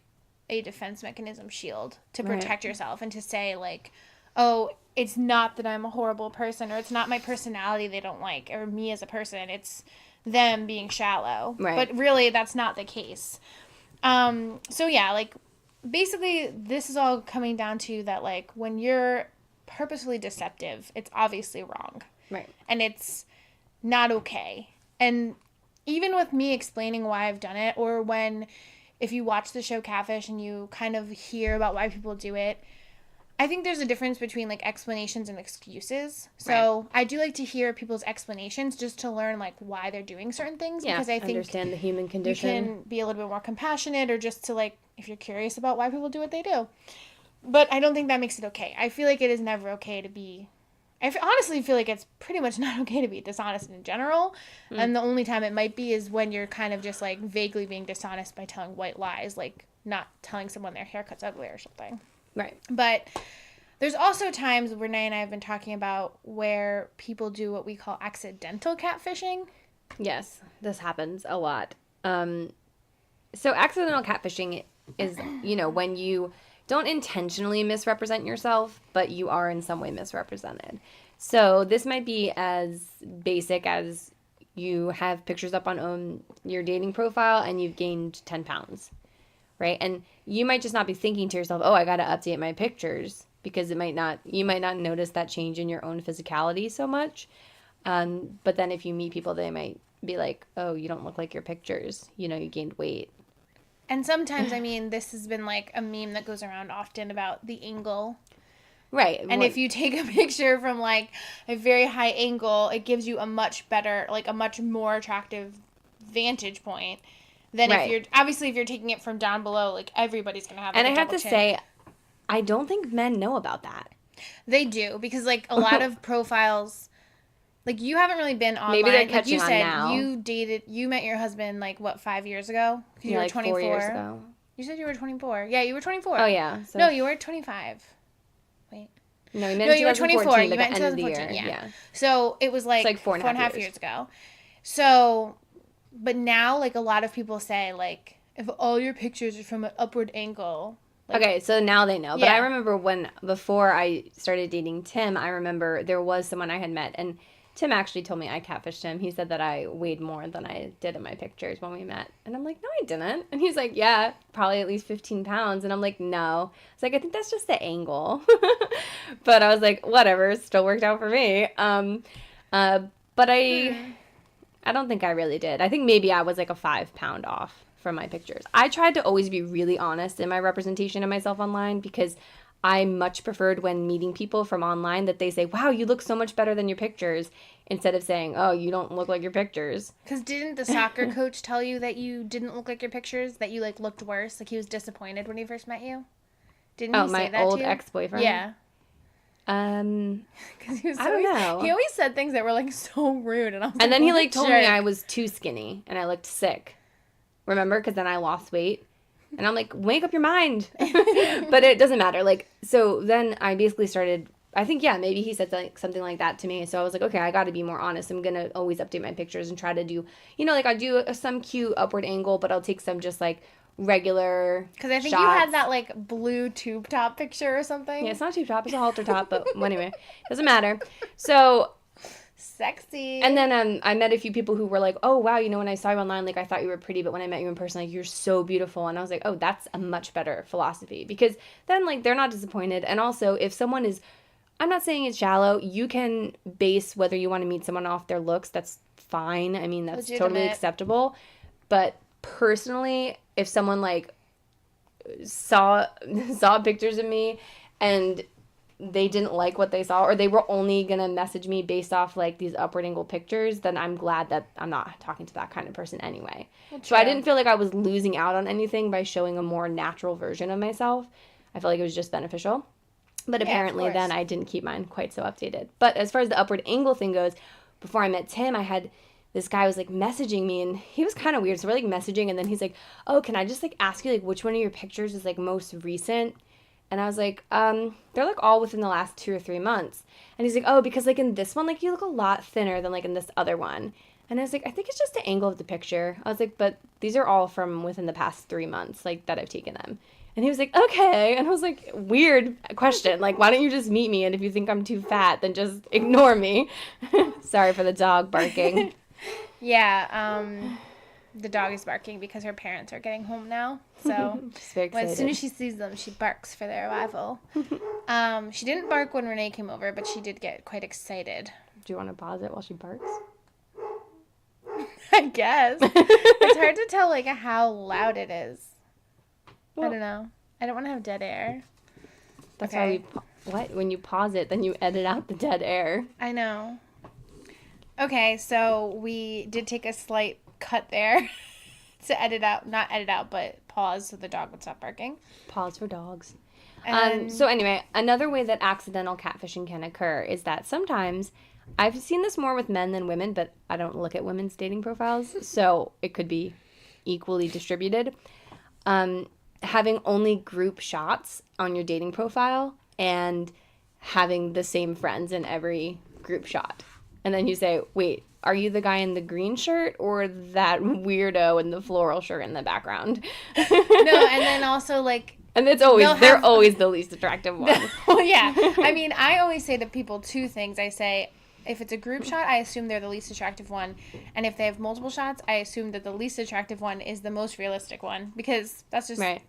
a defense mechanism shield to protect yourself and to say, like, oh, it's not that I'm a horrible person, or it's not my personality they don't like, or me as a person. It's them being shallow. Right. But really, that's not the case. So, yeah, like, basically, this is all coming down to that, like, when you're purposefully deceptive, it's obviously wrong. Right. And it's not okay. And even with me explaining why I've done it, or if you watch the show Catfish and you kind of hear about why people do it, I think there's a difference between like explanations and excuses. So right. I do like to hear people's explanations just to learn like why they're doing certain things. Yeah, because I think understand the human condition. You can be a little bit more compassionate, or just to like, if you're curious about why people do what they do. But I don't think that makes it okay. I feel like it is never okay to be... honestly feel like it's pretty much not okay to be dishonest in general. And the only time it might be is when you're kind of just like vaguely being dishonest by telling white lies, like not telling someone their haircut's ugly or something. Right. But there's also times Renee and I have been talking about where people do what we call accidental catfishing. Yes, this happens a lot. So accidental catfishing is, when you don't intentionally misrepresent yourself, but you are in some way misrepresented. So this might be as basic as you have pictures up on your dating profile and you've gained 10 pounds, right? And you might just not be thinking to yourself, oh, I got to update my pictures, because you might not notice that change in your own physicality so much. But then if you meet people, they might be like, oh, you don't look like your pictures. You gained weight. And sometimes, this has been like a meme that goes around often about the angle. Right. And if you take a picture from like a very high angle, it gives you a much better, like a much more attractive vantage point than if you're taking it from down below, like everybody's going to have like, and I have to say, I don't think men know about that. They do, because like a lot of profiles, like you haven't really been online. Maybe they're catching like you on said, now. You met your husband like what, 5 years ago? Because you were like 24. 4 years ago. You said you were 24. Yeah, you were 24. Oh yeah. So no, you were 25. Wait. No, you were 24. You met in 2014. Yeah. So it was like 4.5 years ago. So, but now like a lot of people say like, if all your pictures are from an upward angle. Like, okay, so now they know. But I remember before I started dating Tim, I remember there was someone I had met, and Tim actually told me I catfished him. He said that I weighed more than I did in my pictures when we met. And I'm like, no, I didn't. And he's like, yeah, probably at least 15 pounds. And I'm like, no. It's like, I think that's just the angle. But I was like, whatever, still worked out for me. But I don't think I really did. I think maybe I was like a 5 pound off from my pictures. I tried to always be really honest in my representation of myself online, because I much preferred when meeting people from online that they say, wow, you look so much better than your pictures, instead of saying, oh, you don't look like your pictures. Because didn't the soccer coach tell you that you didn't look like your pictures, that you like looked worse? Like he was disappointed when he first met you? Didn't he say that to you? Oh, my old ex-boyfriend? Yeah. Because I don't know. He always said things that were like so rude, and I was and then he like told me I was too skinny and I looked sick. Remember? Because then I lost weight. And I'm like, make up your mind. But it doesn't matter. Like, so then I basically started, I think, maybe he said something like that to me. So I was like, okay, I got to be more honest. I'm going to always update my pictures and try to do, like I do some cute upward angle, but I'll take some just like regular Because I think shots. You had that like blue tube top picture or something. Yeah, it's not tube top, it's a halter top, but anyway, doesn't matter. So... Sexy. And then I met a few people who were like, oh, wow, when I saw you online, like, I thought you were pretty, but when I met you in person, like, you're so beautiful. And I was like, oh, that's a much better philosophy. Because then, like, they're not disappointed. And also, if someone is, I'm not saying it's shallow, you can base whether you want to meet someone off their looks. That's fine. I mean, that's totally acceptable. But personally, if someone, like, saw pictures of me and they didn't like what they saw, or they were only going to message me based off like these upward angle pictures, then I'm glad that I'm not talking to that kind of person anyway. So I didn't feel like I was losing out on anything by showing a more natural version of myself. I felt like it was just beneficial. But apparently then I didn't keep mine quite so updated. But as far as the upward angle thing goes, before I met Tim, I had this guy was like messaging me, and he was kind of weird. So we're like messaging, and then he's like, oh, can I just like ask you like which one of your pictures is like most recent? And I was like, they're like all within the last 2 or 3 months. And he's like, oh, because like in this one, like you look a lot thinner than like in this other one. And I was like, I think it's just the angle of the picture. I was like, but these are all from within the past 3 months, like that I've taken them. And he was like, okay. And I was like, weird question. Like, why don't you just meet me? And if you think I'm too fat, then just ignore me. Sorry for the dog barking. The dog is barking because her parents are getting home now. So as soon as she sees them, she barks for their arrival. She didn't bark when Renee came over, but she did get quite excited. Do you want to pause it while she barks? I guess. It's hard to tell, like, how loud it is. Well, I don't know. I don't want to have dead air. That's Okay. why when you pause it, then you edit out the dead air. I know. Okay, so we did take a slight cut there to edit out, not edit out, but pause so the dog would stop barking. Pause for dogs. And So anyway, another way that accidental catfishing can occur is that sometimes, I've seen this more with men than women, but I don't look at women's dating profiles, so it could be equally distributed. Having only group shots on your dating profile and having the same friends in every group shot. And then you say, wait, are you the guy in the green shirt or that weirdo in the floral shirt in the background? no, and then also, like, And they're always the least attractive one. well, yeah. I mean, I always say to people two things. I say, if it's a group shot, I assume they're the least attractive one. And if they have multiple shots, I assume that the least attractive one is the most realistic one. Because that's just... Right.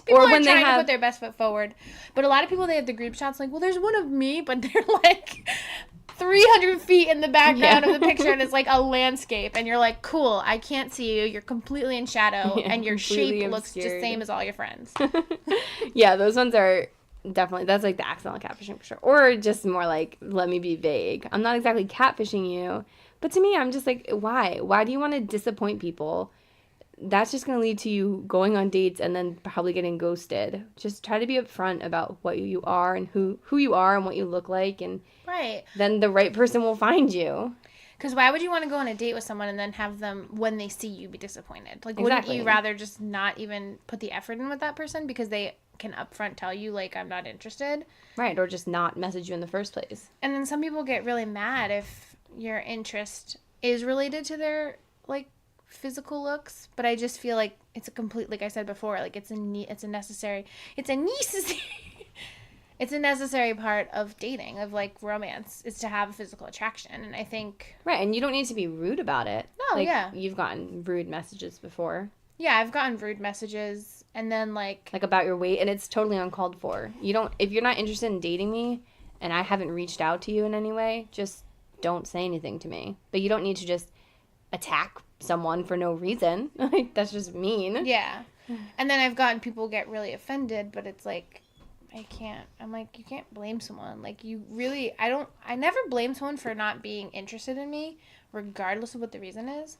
People Or are when they trying to have- put their best foot forward. But a lot of people, they have the group shots like, well, there's one of me, but they're like 300 feet in the background of the picture, and it's like a landscape. And you're like, cool, I can't see you. You're completely in shadow, and your completely shape looks just obscured. same as all your friends. Yeah, those ones are definitely, that's like the accidental catfishing for sure. Or just more like, let me be vague. I'm not exactly catfishing you, but to me, I'm just like, why? Why do you want to disappoint people? That's just going to lead to you going on dates and then probably getting ghosted. Just try to be upfront about what you are and who you are and what you look like, and Right. then the right person will find you. Because why would you want to go on a date with someone and then have them, when they see you, be disappointed? Like, wouldn't Exactly. you rather just not even put the effort in with that person because they can upfront tell you, like, I'm not interested? Right, or just not message you in the first place. And then some people get really mad if your interest is related to their, like, physical looks. But I just feel like it's a complete, like I said before, like, it's a necessary it's a necessary part of dating, of, like, romance, is to have a physical attraction. And I think... Right, and you don't need to be rude about it. No, like, yeah. You've gotten rude messages before. Yeah, I've gotten rude messages, and then, like... Like about your weight, and it's totally uncalled for. If you're not interested in dating me and I haven't reached out to you in any way, just don't say anything to me. But you don't need to just attack someone for no reason. Like, that's just mean. Yeah. And then I've gotten people get really offended, but it's like, I'm like, you can't blame someone. Like, you really, I never blame someone for not being interested in me, regardless of what the reason is.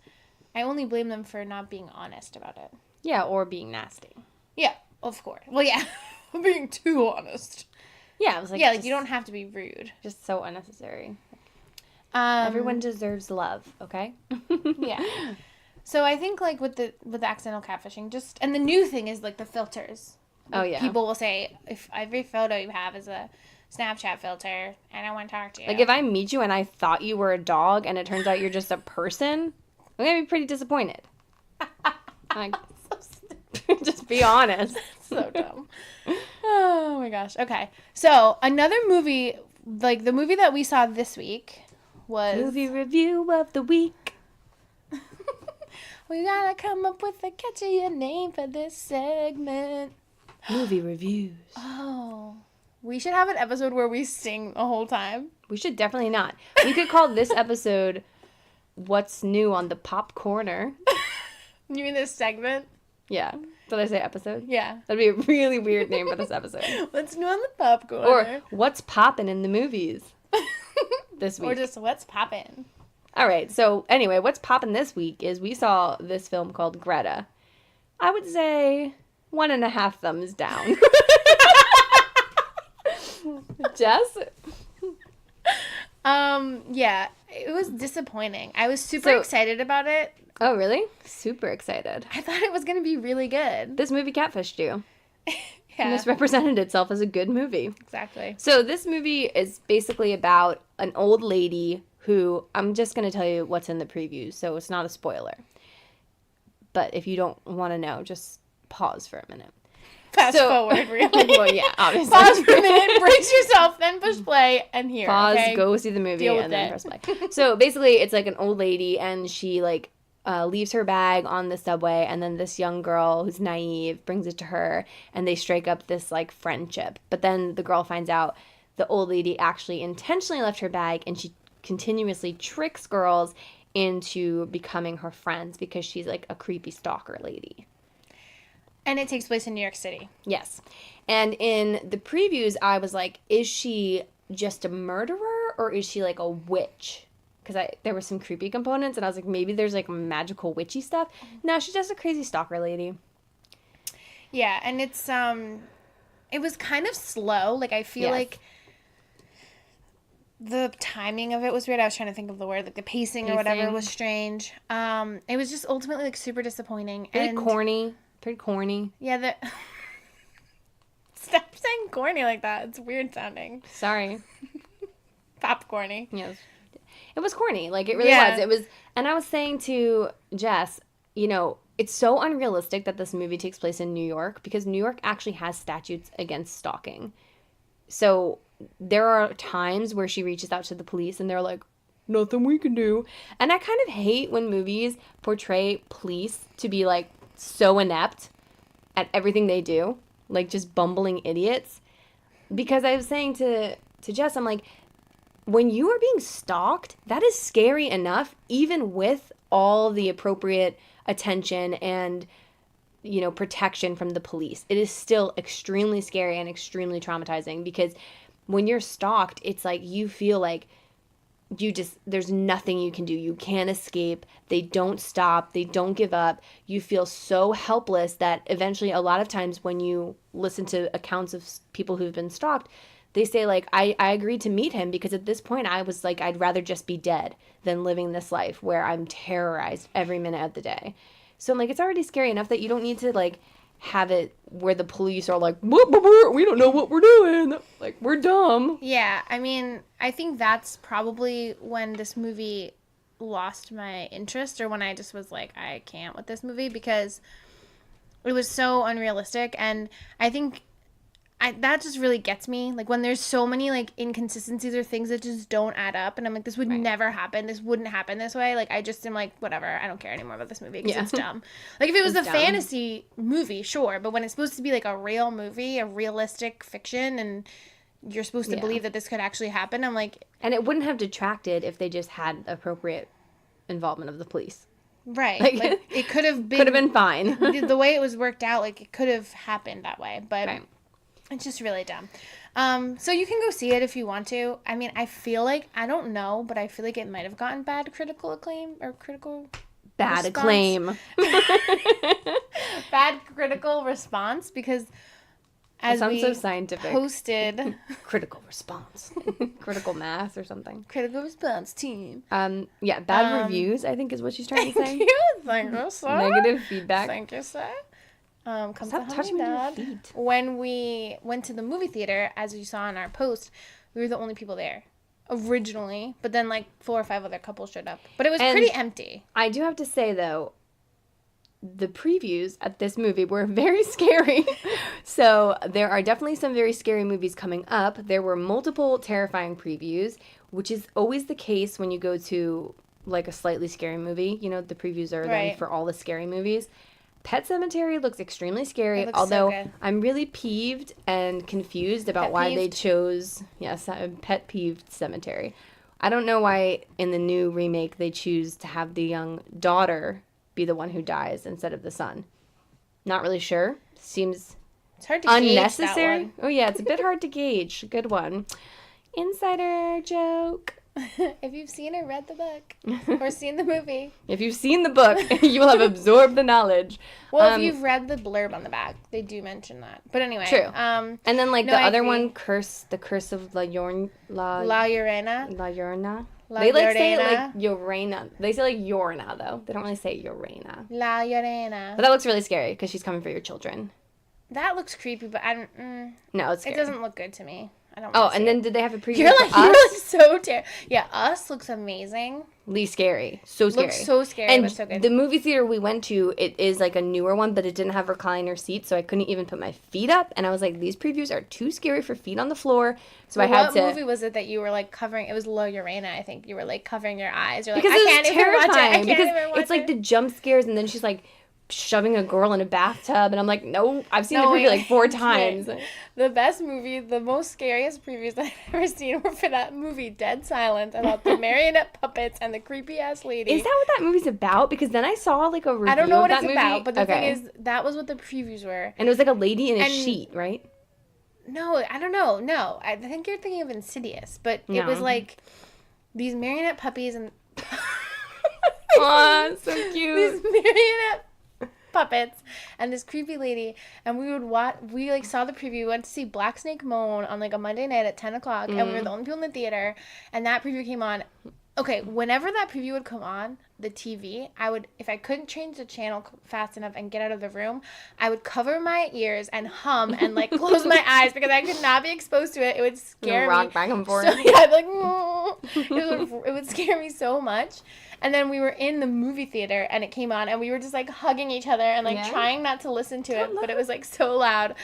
I only blame them for not being honest about it. Yeah, or being nasty. Yeah, of course. Well, yeah, being too honest. Yeah, it was like, Yeah, like, you don't have to be rude. just so unnecessary. Everyone deserves love, okay? Yeah. So I think, like, with the accidental catfishing, and the new thing is, like, the filters. Oh, yeah. People will say, if every photo you have is a Snapchat filter, I don't want to talk to you. Like, if I meet you and I thought you were a dog and it turns out you're just a person, I'm going to be pretty disappointed. Like, just be honest. So dumb. Oh, my gosh. Okay. So, another movie, like, the movie that we saw this week was... Movie review of the week. We gotta come up with a catchy name for this segment. Movie reviews. Oh. We should have an episode where we sing the whole time. We should definitely not. We could call this episode What's New on the Pop Corner. You mean this segment? Yeah. Did I say episode? Yeah. That'd be a really weird name for this episode. What's new on the popcorn? Or What's Poppin' in the Movies this week. Or just what's poppin'. All right. So anyway, what's poppin' this week is we saw this film called Greta. I would say 1.5 thumbs down. Jess? Yeah, it was disappointing. I was super excited about it. Oh, really? Super excited. I thought it was going to be really good. This movie catfished you. Yeah, Misrepresented itself as a good movie. exactly. So this movie is basically about an old lady who, I'm just going to tell you what's in the preview, so it's not a spoiler. But if you don't want to know, just pause for a minute. Fast forward, really. Well, yeah, obviously. Pause for a minute, brace yourself, then push play, and here. Pause, okay? go see the movie, Deal with and then it. press play. So basically, it's like an old lady, and she like leaves her bag on the subway, and then this young girl who's naive brings it to her, and they strike up this like friendship. But then the girl finds out the old lady actually intentionally left her bag, and she continuously tricks girls into becoming her friends because she's like a creepy stalker lady. And it takes place in New York City. Yes. And in the previews, I was like, is she just a murderer or is she like a witch? Because there were some creepy components, and I was like, maybe there's like magical witchy stuff. No, she's just a crazy stalker lady. Yeah, and it's it was kind of slow. Like, I feel like the timing of it was weird. I was trying to think of the word, like the pacing or whatever was strange. It was just ultimately like super disappointing. Pretty corny. Yeah, stop saying corny like that. It's weird sounding. Sorry. Popcorny. Yes. It was corny. Like, it really was. It was, and I was saying to Jess, you know, it's so unrealistic that this movie takes place in New York because New York actually has statutes against stalking. So there are times where she reaches out to the police and they're like, nothing we can do. And I kind of hate when movies portray police to be like so inept at everything they do, like just bumbling idiots. Because I was saying to Jess, I'm like, when you are being stalked, that is scary enough, even with all the appropriate attention and, you know, protection from the police. It is still extremely scary and extremely traumatizing because when you're stalked, it's like you feel like there's nothing you can do. You can't escape. They don't stop. They don't give up. You feel so helpless that eventually, a lot of times when you listen to accounts of people who've been stalked, they say, like, I agreed to meet him because at this point I was like, I'd rather just be dead than living this life where I'm terrorized every minute of the day. So I'm like, it's already scary enough that you don't need to, like, have it where the police are like, we don't know what we're doing. Like, we're dumb. Yeah, I mean, I think that's probably when this movie lost my interest, or when I just was like, I can't with this movie, because it was so unrealistic. And I think that just really gets me, like, when there's so many, like, inconsistencies or things that just don't add up, and I'm like, this would never happen, this wouldn't happen this way. Like, I just am like, whatever, I don't care anymore about this movie because it's dumb. Like, if it was a fantasy movie, sure, but when it's supposed to be like a real movie, a realistic fiction, and you're supposed to believe that this could actually happen, I'm like... And it wouldn't have detracted if they just had appropriate involvement of the police. Right. Like, it could have been fine. The way it was worked out, like, it could have happened that way, but... Right. It's just really dumb. So you can go see it if you want to. I mean, I feel like, I don't know, but I feel like it might have gotten bad critical acclaim or critical bad response. acclaim. Bad critical response, because as sounds we so scientific. Posted critical response. Critical mass or something. Critical response team. Yeah, bad reviews, I think is what she's trying to say. Thank you, sir. Negative feedback. Thank you, sir. Stop touching your feet. When we went to the movie theater, as you saw in our post, we were the only people there originally, but then like 4 or 5 other couples showed up, but it was pretty empty. I do have to say, though, the previews at this movie were very scary. So there are definitely some very scary movies coming up. There were multiple terrifying previews, which is always the case when you go to like a slightly scary movie. You know, the previews are then for all the scary movies. Pet Sematary looks extremely scary, although so I'm really peeved and confused about why they chose, Pet Peeved Cemetery. I don't know why in the new remake they choose to have the young daughter be the one who dies instead of the son. Not really sure. Seems it's hard to unnecessary. Gauge that one. Oh yeah, it's a bit hard to gauge. Good one. Insider joke. If you've seen or read the book or seen the movie. If you've seen the book, you will have absorbed the knowledge. Well, if you've read the blurb on the back, they do mention that. But anyway. True. And then like the other one, the curse of La Llorona. They like say it like Llorena. They say like Llorona though. They don't really say Llorena. La Llorena. But that looks really scary because she's coming for your children. That looks creepy, but I don't... No, it's scary. It doesn't look good to me. I don't and then did they have a preview You're for Us? So terrible. Yeah, Us looks amazing. Scary. So scary. Looks so scary, and but so good. The movie theater we went to, it is like a newer one, but it didn't have recliner seats, so I couldn't even put my feet up. And I was like, these previews are too scary for feet on the floor. So I had to... What movie was it that you were like covering? It was La Llorena, I think. You were like covering your eyes. You're like, because I can't even watch it. I can't because even watch it's like the jump scares, and then she's like shoving a girl in a bathtub, and I'm like, no, I've seen the preview like 4 times. The best movie, the most scariest previews that I've ever seen were for that movie Dead Silent about the marionette puppets and the creepy ass lady. Is that what that movie's about? Because then I saw like a review I don't know what of that it's movie. about, but the thing is, that was what the previews were. And it was like a lady in a sheet, right? No, I don't know. No, I think you're thinking of Insidious, but it was like these marionette puppies and oh, so cute. These marionette puppets and this creepy lady, and we would watch. We like saw the preview. We went to see Black Snake Moan on like a Monday night at 10 o'clock, and we were the only people in the theater. And that preview came on. Okay, whenever that preview would come on the TV, I would, if I couldn't change the channel fast enough and get out of the room, I would cover my ears and hum and like close my eyes because I could not be exposed to it. It would scare me. Rock back and forth. So, yeah, like it would scare me so much. And then we were in the movie theater and it came on and we were just like hugging each other and like trying not to listen to it, but it was like so loud.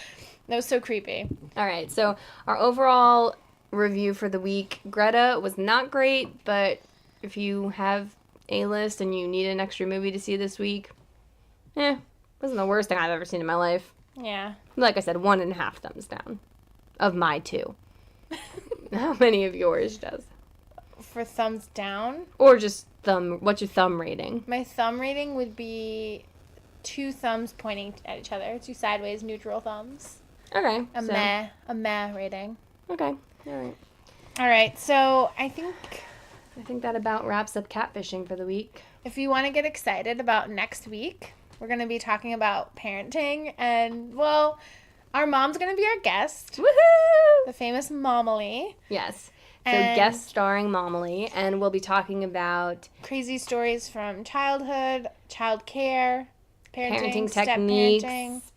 It was so creepy. All right, so our overall review for the week, Greta was not great, but if you have A-list and you need an extra movie to see this week, wasn't the worst thing I've ever seen in my life. Yeah. Like I said, 1.5 thumbs down of my 2. How many of yours, Jess? For thumbs down? Or just what's your thumb rating? My thumb rating would be 2 thumbs pointing at each other. 2 sideways neutral thumbs. Okay. A meh rating. Okay. All right. So I think that about wraps up catfishing for the week. If you want to get excited about next week, we're going to be talking about parenting, and well, our mom's going to be our guest. Woohoo! The famous Momily. Yes. So guest starring Momily, and we'll be talking about crazy stories from childhood, childcare, parenting techniques,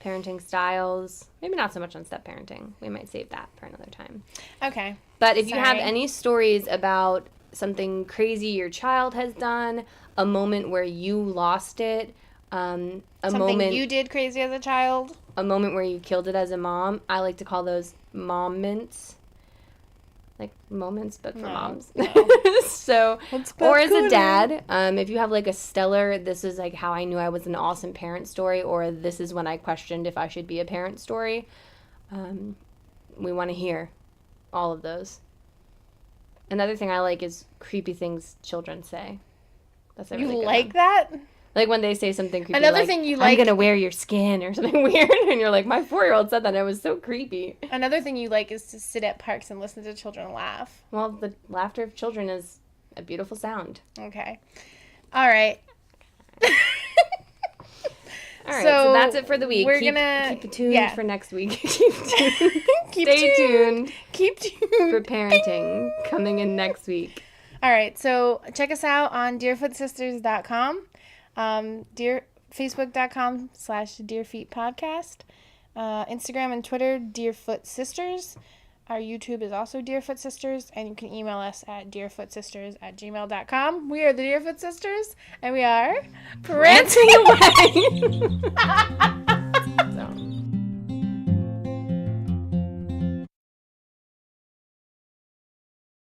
parenting styles. Maybe not so much on step parenting. We might save that for another time. Okay. But if you have any stories about something crazy your child has done, a moment where you lost it, something you did crazy as a child, a moment where you killed it as a mom, I like to call those moments. Like moments, but for moms. No. So, or as a dad, if you have like a stellar, this is like how I knew I was an awesome parent story, or this is when I questioned if I should be a parent story, we want to hear all of those. Another thing I like is creepy things children say. That's a really good like one. that? Like when they say something creepy, Another like, thing you like, I'm going to wear your skin or something weird. And you're like, my 4-year-old said that. And it was so creepy. Another thing you like is to sit at parks and listen to children laugh. Well, the laughter of children is a beautiful sound. Okay. All right. All right, so that's it for the week. We're gonna keep tuned for next week. Stay tuned. Keep tuned for parenting coming in next week. All right, so check us out on DeerFootSisters.com. Facebook.com/DeerFeetPodcast. Instagram and Twitter, DeerFoot Sisters. Our YouTube is also DeerFoot Sisters, and you can email us at deerfootsisters@gmail.com. We are the DeerFoot Sisters, and we are prancing away.